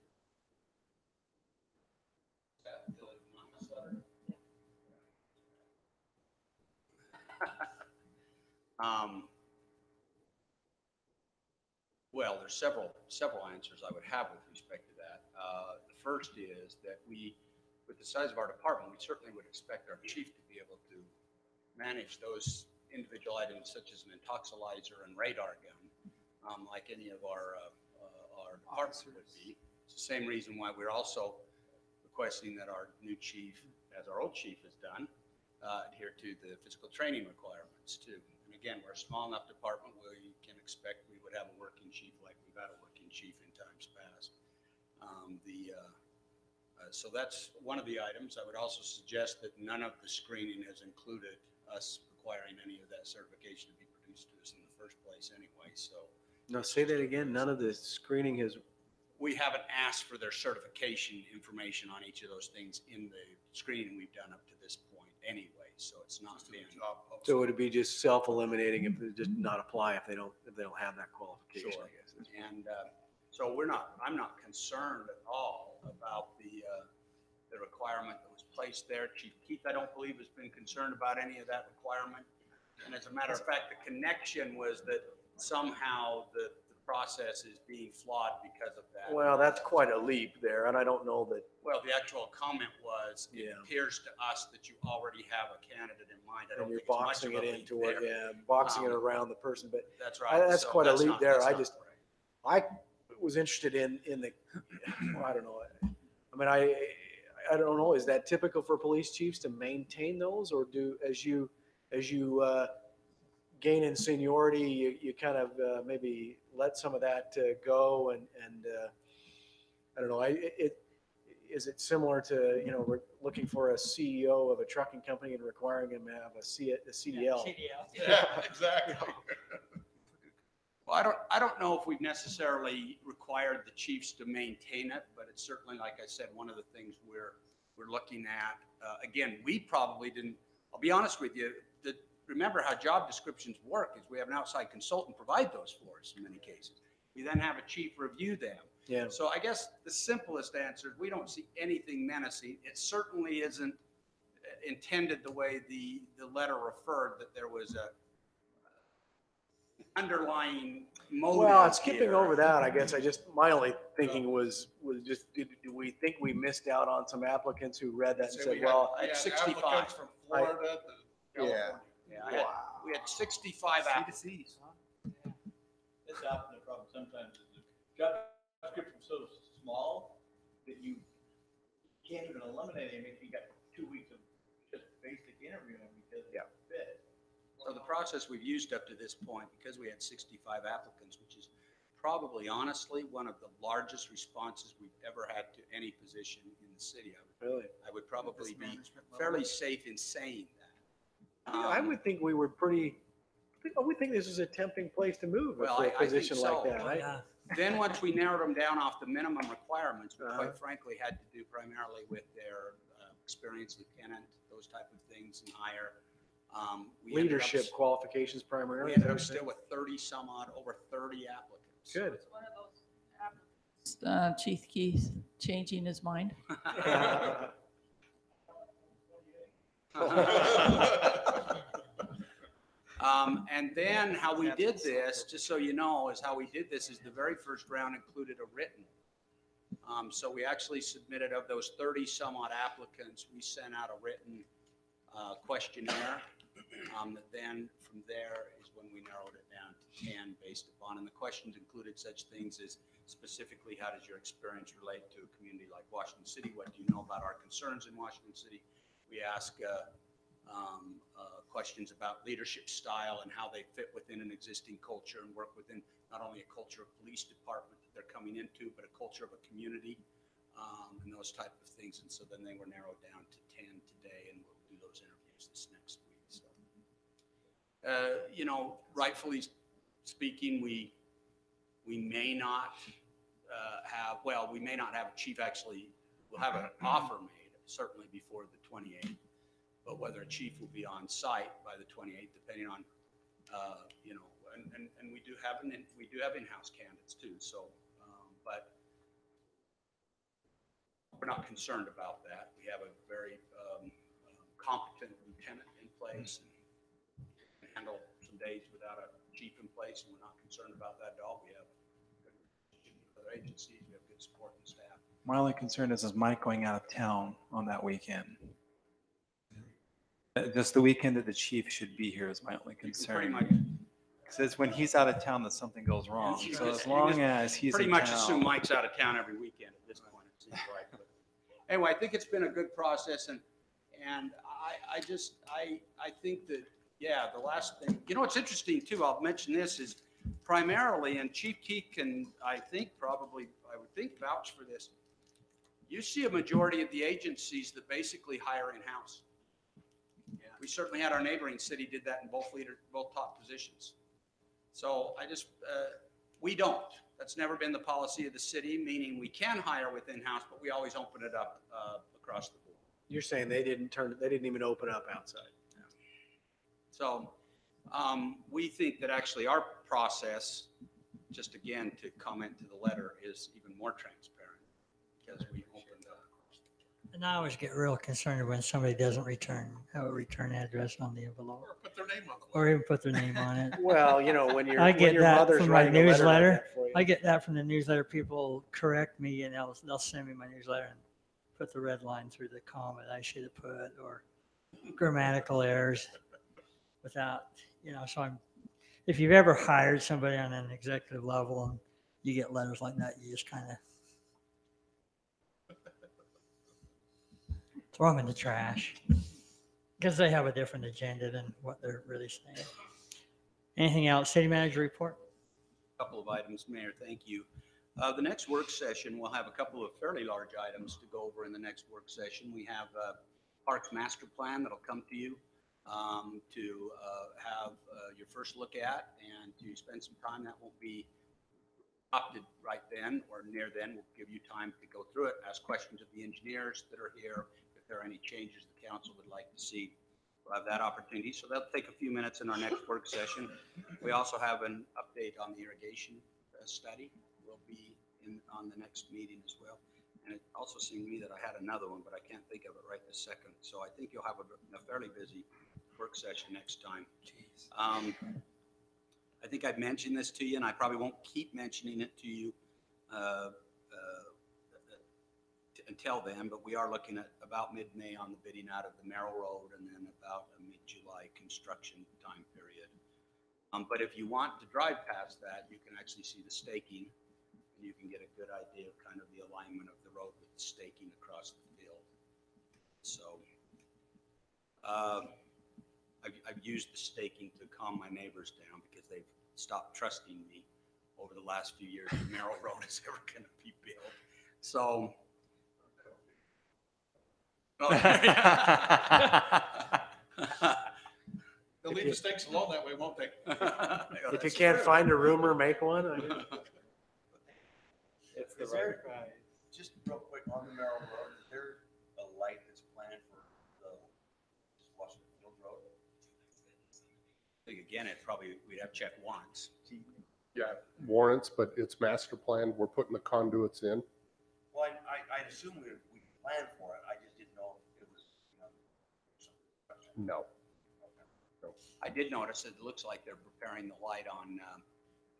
Well, there's several answers I would have with respect to that. The first is that with the size of our department, we certainly would expect our chief to be able to manage those individual items such as an intoxilizer and radar gun, like any of our departments would be. It's the same reason why we're also requesting that our new chief, as our old chief has done, adhere to the physical training requirements too. And again, we're a small enough department where you can expect we would have a working chief like we've had a working chief in times past. So that's one of the items. I would also suggest that none of the screening has included us requiring any of that certification to be produced to us in the first place anyway, so. No, say that again. None of the screening has, We haven't asked for their certification information on each of those things in the screening we've done up to this point anyway, so it's not been. so would it be just self-eliminating if they just not apply if they don't have that qualification, Sure. I guess. And so I'm not concerned at all about the requirement that was placed there. Chief Keith, I don't believe, has been concerned about any of that requirement. And as a matter of fact, the connection was that somehow the process is being flawed because of that. Well, that's quite a leap there, and I don't know that, Well, the actual comment was, it Yeah. appears to us that you already have a candidate in mind. I and don't you're think it's much boxing of it a leap into it, there. yeah, boxing it Um, around the person, but That's right. that's So quite a that's leap not- there. that's I not just- right. I was interested in the, well, I don't know. I mean, I don't know, is that typical for police chiefs to maintain those, or do, as you gain in seniority, you kind of maybe let some of that go and I don't know, is it similar to, we're looking for a CEO of a trucking company and requiring him to have a CDL? CDL. Yeah, exactly. Well, I don't know if we've necessarily required the chiefs to maintain it, but it's certainly, like I said, one of the things we're looking at. Again, we probably didn't, I'll be honest with you, remember how job descriptions work is we have an outside consultant provide those for us in many cases. We then have a chief review them. Yeah. So I guess the simplest answer is we don't see anything menacing. It certainly isn't intended the way the letter referred, that there was a underlying motive. Well, skipping here. over that, I guess my only thinking was just, do we think we missed out on some applicants who read that and Say said, we had- well, I had we had 65. applicants from Florida to California. Yeah, we had 65 applicants. It's often the problem sometimes is the job description's so small that you can't even eliminate him if you got 2 weeks of just basic interviewing because Yeah. it fit. So the process we've used up to this point, because we had 65 applicants, which is probably honestly one of the largest responses we've ever had to any position in the city. really? I would probably be fairly safe in saying that. I would think we were I would think this was a tempting place to move Well, for I a think position like so. that. Yeah. Then once we narrowed them down off the minimum requirements, we Uh-huh. quite frankly had to do primarily with their experience, lieutenant, those type of things, and higher. We ended up- Leadership qualifications primarily. We ended up still with 30 some odd, over 30 applicants. Good. It's one of those applicants, Chief Keith changing his mind. And then how we did this, just so you know, is how we did this is the very first round included a written. So we actually submitted, of those 30 some odd applicants, we sent out a written questionnaire. That then from there is when we narrowed it down to 10 based upon, and the questions included such things as specifically, how does your experience relate to a community like Washington City? What do you know about our concerns in Washington City? We ask questions about leadership style and how they fit within an existing culture and work within not only a culture of police department that they're coming into, but a culture of a community, and those type of things. And so then they were narrowed down to 10 today, and we'll do those interviews this next week. So, rightfully speaking, we may not we may not have a chief actually, we'll have an offer made certainly before the 28th. But whether a chief will be on site by the 28th, depending on, and we do have in-house candidates too. So, but we're not concerned about that. We have a very competent lieutenant in place and can handle some days without a chief in place, and we're not concerned about that at all. We have good relationship with other agencies. We have good support and staff. My only concern is Mike going out of town on that weekend? Just the weekend that the chief should be here is my only Pretty concern. much, Because it's when he's out of town that something goes wrong. So as You long just as he's pretty in much assume town. Mike's out of town every weekend at this point, it seems like. anyway, I think it's been a good process, and I think that, yeah, the last thing, it's interesting too, I'll mention this, is primarily, and Chief Keith can, I would think vouch for this, you see a majority of the agencies that basically hire in-house. We certainly had our neighboring city did that in both top positions. So we don't. That's never been the policy of the city, meaning we can hire with in-house, but we always open it up across the board. You're saying they didn't even open up outside. So we think that actually our process, just again to comment to the letter, is even more transparent because we opened up. And I always get real concerned when somebody doesn't have a return address on the envelope, Or put their name on the or even put their name on it. Well, when I get your that mother's from my writing a letter like newsletter. that for you. I get that from the newsletter. People correct me and they'll send me my newsletter and put the red line through the comma that I should have put, or grammatical errors without, so if you've ever hired somebody on an executive level and you get letters like that, you just kind of throw them in the trash because they have a different agenda than what they're really saying. Anything else? City manager report? Couple of items, Mayor, thank you. The next work session, we'll have a couple of fairly large items to go over in the next work session. We have a Parks Master Plan that'll come to you to have your first look at and to spend some time. That won't be opted right then or near then. We'll give you time to go through it, ask questions of the engineers that are here. If there are any changes the council would like to see, we'll have that opportunity. So that'll take a few minutes in our next work session. We also have an update on the irrigation study. Will be on the next meeting as well. And it also seemed to me that I had another one, but I can't think of it right this second. So I think you'll have a fairly busy work session next time. I think I've mentioned this to you, and I probably won't keep mentioning it to you until then, but we are looking at about mid-May on the bidding out of the Merrill Road, and then about a mid-July construction time period. But if you want to drive past that, you can actually see the staking, and you can get a good idea of kind of the alignment of the road with the staking across the field. So I've used the staking to calm my neighbors down because they've stopped trusting me over the last few years that Merrill Road is ever going to be built. So. They'll leave the stakes alone that way, won't they? If you can't find a rumor, make one. It's the Is right there- guy. Just real quick, on the Merrill Road, is there a light that's planned for the Washington Field Road? I think again, we'd have checked once. Yeah, warrants, but it's master planned. We're putting the conduits in. Well, I'd assume we planned for it. I just didn't know if it was, No. I did notice that it looks like they're preparing the light on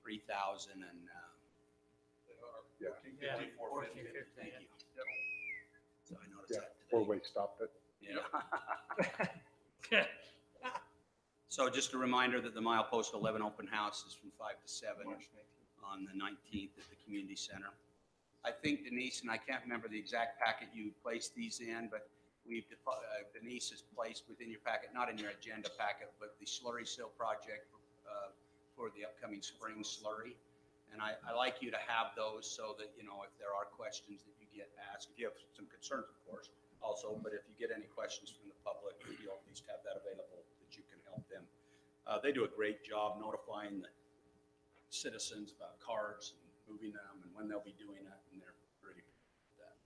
3000 and Yeah. Yeah. 1450. Thank you. So I noticed Yeah. that today. Four-way stopped it. Yeah. So just a reminder that the Milepost 11 open house is from 5 to 7 on the 19th at the community center. I think Denise, and I can't remember the exact packet you placed these in, but Denise has placed within your packet, not in your agenda packet, but the slurry sill project for the upcoming spring slurry. And I like you to have those so that, if there are questions that you get asked, if you have some concerns, of course, also, but if you get any questions from the public, you'll at least have that available that you can help them. They do a great job notifying the citizens about cards and moving them and when they'll be doing it, and they're pretty good at that.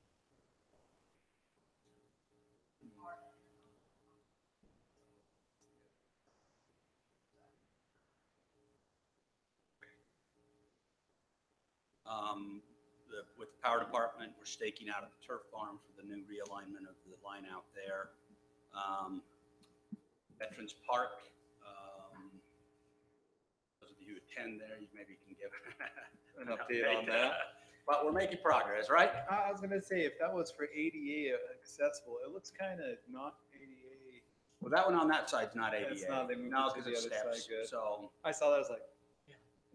With the power department, we're staking out at the turf farm for the new realignment of the line out there. Veterans Park, those of you who attend there, you maybe can give An update on that. But we're making progress, right? I was gonna say, if that was for ADA accessible, it looks kind of not ADA. Well, that one on that side's not ADA. It's not, they moved No, it to because the it's other side, steps. good. So, I saw that, I was like,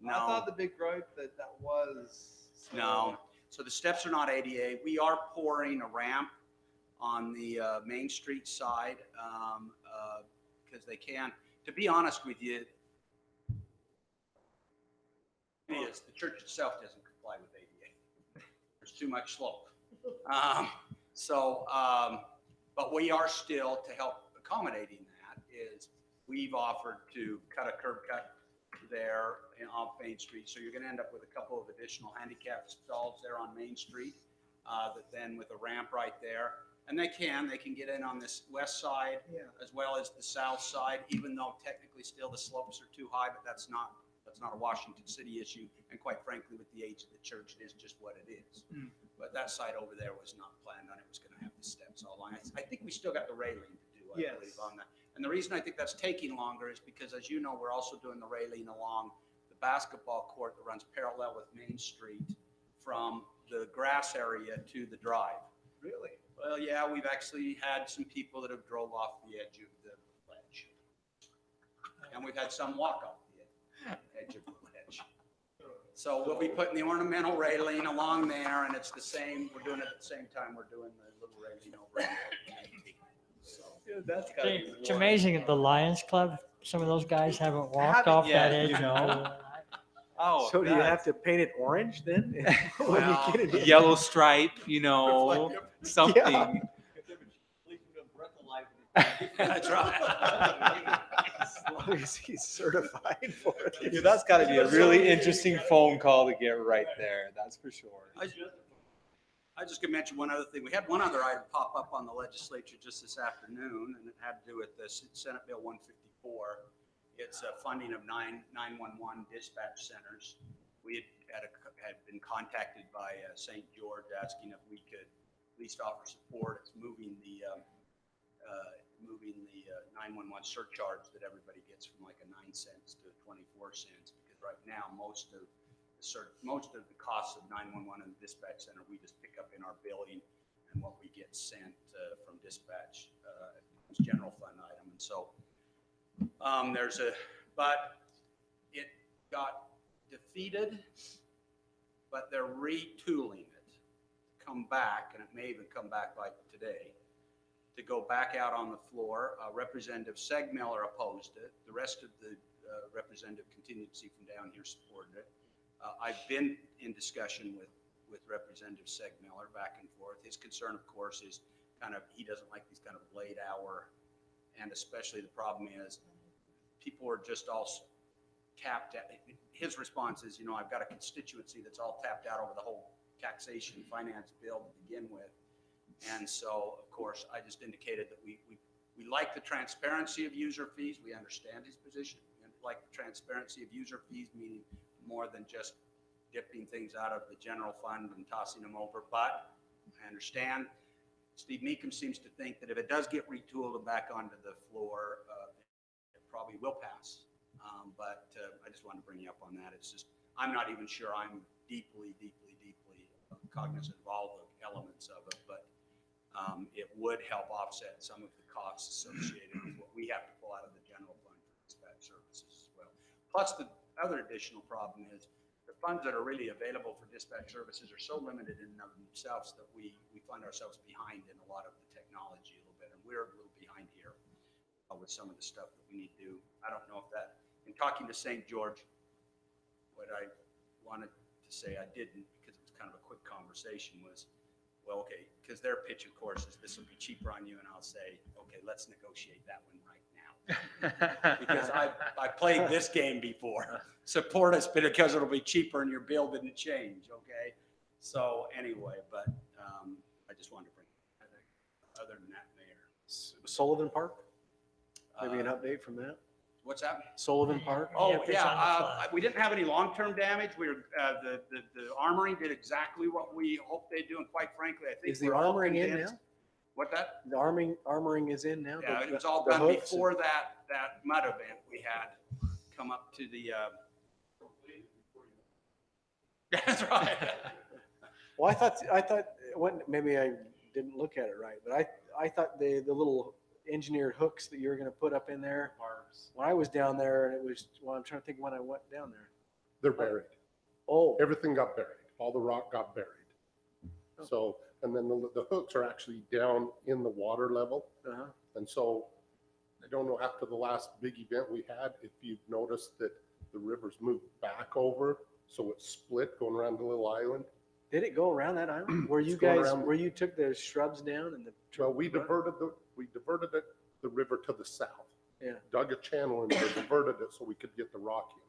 no. I thought the big gripe that was. No, so the steps are not ADA. We are pouring a ramp on the Main Street side, because they can. To be honest with you, the church itself doesn't comply with ADA. There's too much slope. But we are still, to help accommodating that, is we've offered to cut a curb cut there off Main Street. So you're going to end up with a couple of additional handicap stalls there on Main Street, that then with a ramp right there. And they can get in on this west side as well as the south side, even though technically still the slopes are too high, but that's not a Washington City issue. And quite frankly, with the age of the church, it is just what it is. But that side over there was not planned on. It was going to have the steps all along. I think we still got the railing to do, I believe, on that. And the reason I think that's taking longer is because, as you know, we're also doing the railing along the basketball court that runs parallel with Main Street from the grass area to the drive. Really? Well, yeah, we've actually had some people that have drove off the edge of the ledge. And we've had some walk off the edge of the ledge. So we'll be putting the ornamental railing along there, and it's the same, we're doing it at the same time we're doing the little railing over there. So, That's gotta be It's amazing that the Lions Club, some of those guys haven't walked off that edge. Oh, So do you have to paint it orange then? When you get it in? yellow stripe, you know, something. that's right. As long as he's certified for it. Yeah, that's got to be a really interesting phone call to get right there. That's for sure. I just could mention one other thing. We had one other item pop up on the legislature just this afternoon, and it had to do with the Senate Bill 154. It's a funding of 911 dispatch centers. We had been contacted by St. George asking if we could at least offer support. It's moving the 911 surcharge that everybody gets from like a 9 cents to 24 cents, because right now most of the costs of 911 and the dispatch center we just pick up in our billing, and what we get sent from dispatch is general fund item. And so but it got defeated, but they're retooling it to come back, and it may even come back like today, to go back out on the floor. Representative Segmiller opposed it. The rest of the representative contingency from down here supported it. I've been in discussion with Representative Segmiller back and forth. His concern, of course, is he doesn't like these kind of late hour, and especially the problem is people are just all tapped out. His response is, I've got a constituency that's all tapped out over the whole taxation finance bill to begin with. And so, of course, I just indicated that we like the transparency of user fees. We understand his position. We like the transparency of user fees, meaning more than just dipping things out of the general fund and tossing them over. But I understand Steve Meekum seems to think that if it does get retooled and back onto the floor, it probably will pass. But I just wanted to bring you up on that. It's just, I'm not even sure I'm deeply cognizant of all the elements of it, but it would help offset some of the costs associated with what we have to pull out of the general fund for dispatch services as well. Plus, the other additional problem is the funds that are really available for dispatch services are so limited in and of themselves that we find ourselves behind in a lot of the technology a little bit, and we're a little behind here with some of the stuff that we need to do. I don't know if that, in talking to St. George, what I wanted to say I didn't, because it was kind of a quick conversation, was, well, okay, because their pitch, of course, is this will be cheaper on you, and I'll say, okay, let's negotiate that one right now. Because I played this game before. Support us because it'll be cheaper and your bill didn't change, okay? So anyway, but I just wanted to bring that up. Other than that, Mayor. Sullivan Park? Maybe an update from that? What's that? Sullivan Park? Oh, Yep, it's yeah, on the fly. we didn't have any long-term damage. We were, the armoring did exactly what we hoped they'd do, and quite frankly, I think. Is the we're all armoring in convinced- now? What that? The armoring is in now? Yeah, The- it was all the done hooks and- before that mud event we had come up to the, that's right. Well, I thought, maybe I didn't look at it right, but I thought the little engineered hooks that you were gonna put up in there, when I was down there, and it was, well, I'm trying to think when I went down there. They're buried. Oh, Everything got buried. All the rock got buried. So and then the hooks are actually down in the water level. Uh-huh. And so I don't know, after the last big event we had, if you've noticed that the river's moved back over, so it's split going around the little island. Did it go around that island? Where you It's going guys, around- where you took the shrubs down and the? Well, we diverted the river to the south. Yeah. Dug a channel and they diverted it so we could get the rock in.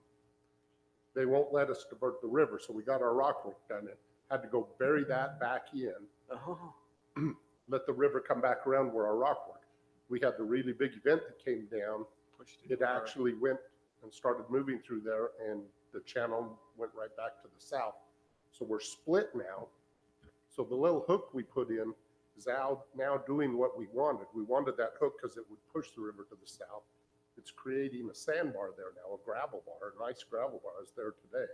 They won't let us divert the river, so we got our rock work done and had to go bury that back in, Oh, let the river come back around where our rock work. We had the really big event that came down. It actually went and started moving through there, and the channel went right back to the south. So we're split now. So the little hook we put in is now doing what we wanted. We wanted that hook because it would push the river to the south. It's creating a sandbar there now, a gravel bar, a nice gravel bar is there today.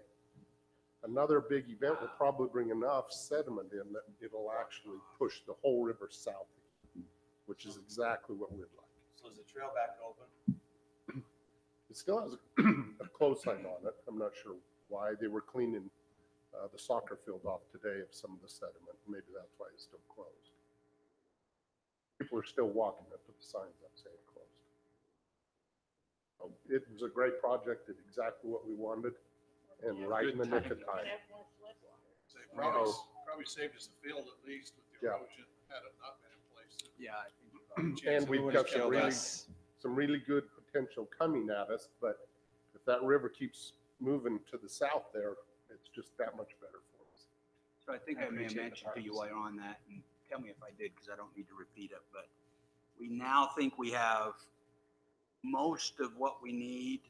Another big event will probably bring enough sediment in that it'll actually push the whole river south, which is exactly what we'd like. So is the trail back open? It still has a clothesline on it. I'm not sure why. They were cleaning the soccer field off today of some of the sediment. Maybe that's why it's still closed. People are still walking it, but the signs up saying closed. So it was a great project, did exactly what we wanted, and right in the nick of time. So it probably saved us the field at least with the Yeah. erosion, had it not been in place. Yeah, I think And we've got some really good potential coming at us, but if that river keeps moving to the south there, it's just that much better for us. So I think I I may have appreciate the mentioned to you while partners. you're on that, and tell me if I did, because I don't need to repeat it, but we now think we have most of what we need.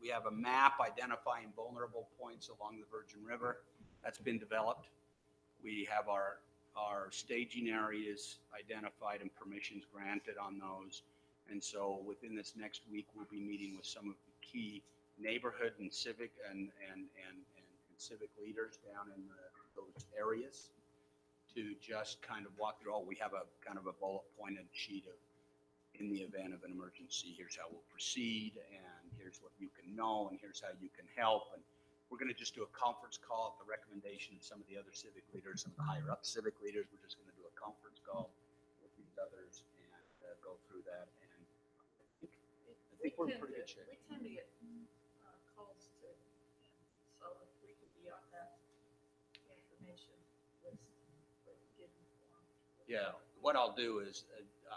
We have a map identifying vulnerable points along the Virgin River. That's been developed. We have our staging areas identified and permissions granted on those. And so within this next week, we'll be meeting with some of the key neighborhood and civic and civic leaders down in those areas to just kind of walk through. We have a kind of a bullet pointed sheet of, in the event of an emergency, here's how we'll proceed, and here's what you can know, and here's how you can help. And we're going to just do a conference call at the recommendation of some of the other civic leaders, some of the higher up civic leaders. We're just going to do a conference call with these others and go through that. And I think we're in pretty good shape. We tend to get calls to, so if we could be on that information list, we can get informed. Yeah, what I'll do is,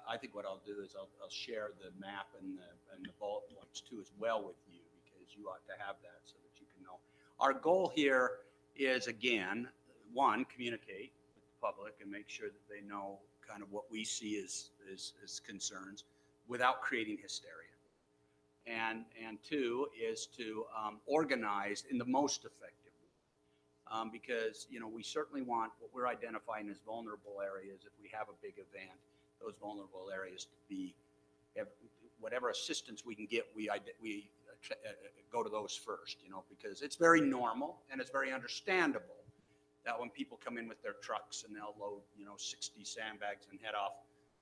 I think what I'll do is I'll share the map and the bullet points too as well with you, because you ought to have that so that you can know. Our goal here is, again, one, communicate with the public and make sure that they know kind of what we see as concerns without creating hysteria. And two is to organize in the most effective way. Because, you know, we certainly want what we're identifying as vulnerable areas. If we have a big event, those vulnerable areas to be, whatever assistance we can get, we go to those first, you know, because it's very normal and it's very understandable that when people come in with their trucks and they'll load, 60 sandbags and head off,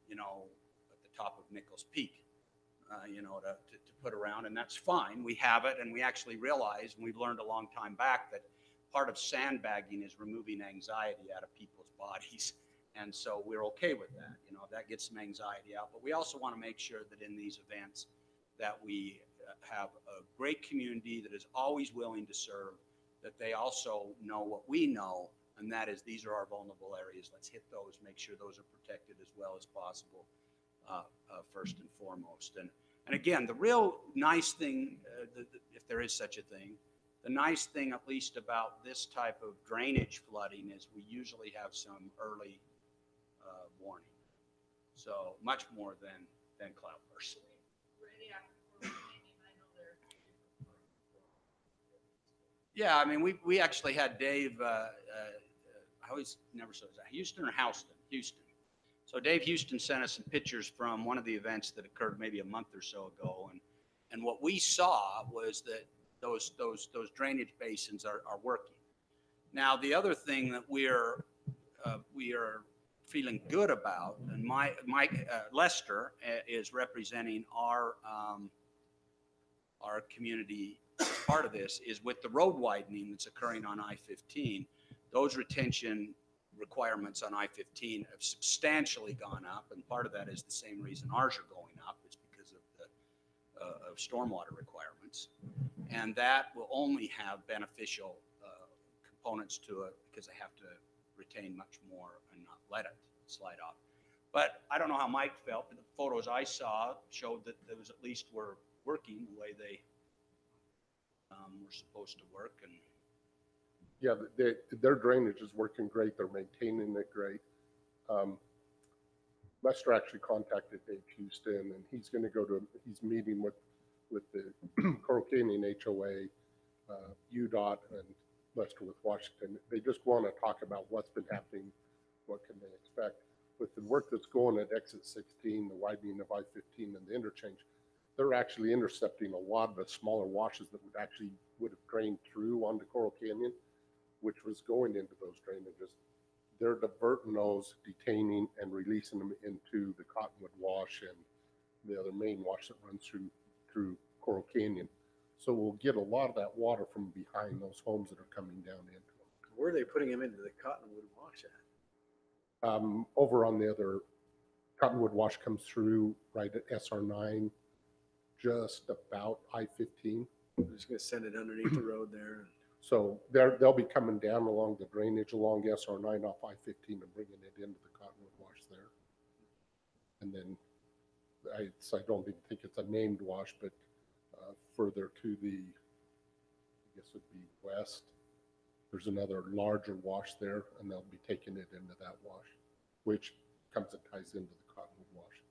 at the top of Nichols Peak, to put around, and that's fine. We have it, and we actually realize, and we've learned a long time back, that part of sandbagging is removing anxiety out of people's bodies. And so we're okay with that. That gets some anxiety out. But we also want to make sure that in these events that we have a great community that is always willing to serve, that they also know what we know, and that is these are our vulnerable areas. Let's hit those, make sure those are protected as well as possible, first and foremost. And again, the real nice thing, if there is such a thing, the nice thing, at least about this type of drainage flooding, is we usually have some early warning. So much more than cloudburst. Yeah, I mean, we actually had Dave, I always never said that, Houston or Houston? Houston. So Dave Houston sent us some pictures from one of the events that occurred maybe a month or so ago. And what we saw was that those drainage basins are working. Now, the other thing that we are feeling good about, and Mike Lester is representing our community as part of this, is with the road widening that's occurring on I-15. Those retention requirements on I-15 have substantially gone up, and part of that is the same reason ours are going up, is because of the of stormwater requirements. And that will only have beneficial components to it because they have to retain much more and not let it slide off. But I don't know how Mike felt, but the photos I saw showed that those at least were working the way they were supposed to work. And Yeah, their drainage is working great. They're maintaining it great. Lester actually contacted Dave Houston, and he's going to he's meeting with the Coral Canyon HOA, UDOT, and Lester with Washington. They just want to talk about what's been happening, what can they expect. With the work that's going at exit 16, the widening of I-15 and the interchange, they're actually intercepting a lot of the smaller washes that would have drained through onto Coral Canyon, which was going into those drainages. They're diverting those, detaining and releasing them into the Cottonwood Wash and the other main wash that runs through Coral Canyon. So we'll get a lot of that water from behind those homes that are coming down into them. Where are they putting them into the Cottonwood Wash at? Over on the other, Cottonwood Wash comes through right at SR9, just about I-15. They're just gonna send it underneath the road there. So they'll be coming down along the drainage along SR9 off I-15 and bringing it into the Cottonwood Wash there. And then I don't even think it's a named wash, but further to the, I guess it would be west, there's another larger wash there, and they'll be taking it into that wash, which comes and ties into the Cottonwood Wash.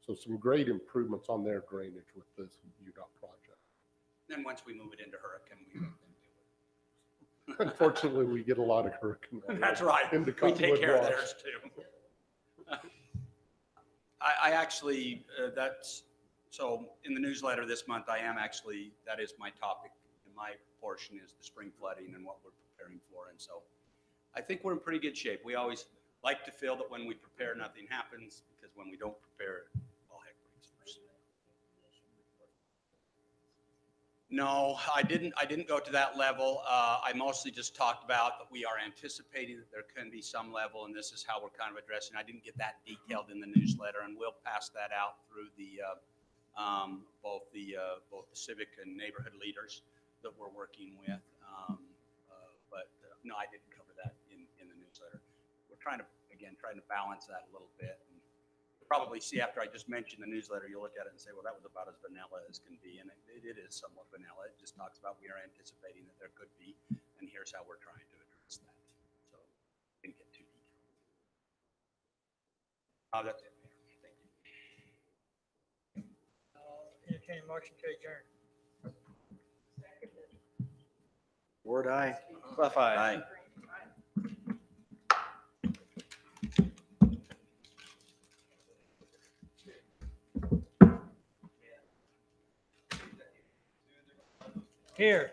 So some great improvements on their drainage with this UDOT project. then once we move it into Hurricane, we let them do Unfortunately, we get a lot of hurricane it. water That's right. into We take Cottonwood care of Wash. theirs too. I actually, so in the newsletter this month, that is my topic. And my portion is the spring flooding and what we're preparing for. And so I think we're in pretty good shape. We always like to feel that when we prepare, nothing happens, because when we don't prepare, all heck breaks loose. No, I didn't go to that level. I mostly just talked about that we are anticipating that there can be some level, and this is how we're kind of addressing. I didn't get that detailed in the newsletter, and we'll pass that out through the both the civic and neighborhood leaders that we're working with. But no, I didn't cover that in the newsletter. We're trying to balance that a little bit. And you'll probably see after I just mentioned the newsletter, you'll look at it and say, well, that was about as vanilla as can be. And it is somewhat vanilla. It just talks about we are anticipating that there could be, and here's how we're trying to address that. So didn't get too detailed. That's it, Mayor. Thank you. Entertain a motion to adjourn. Ward eye. Buff eye. Here.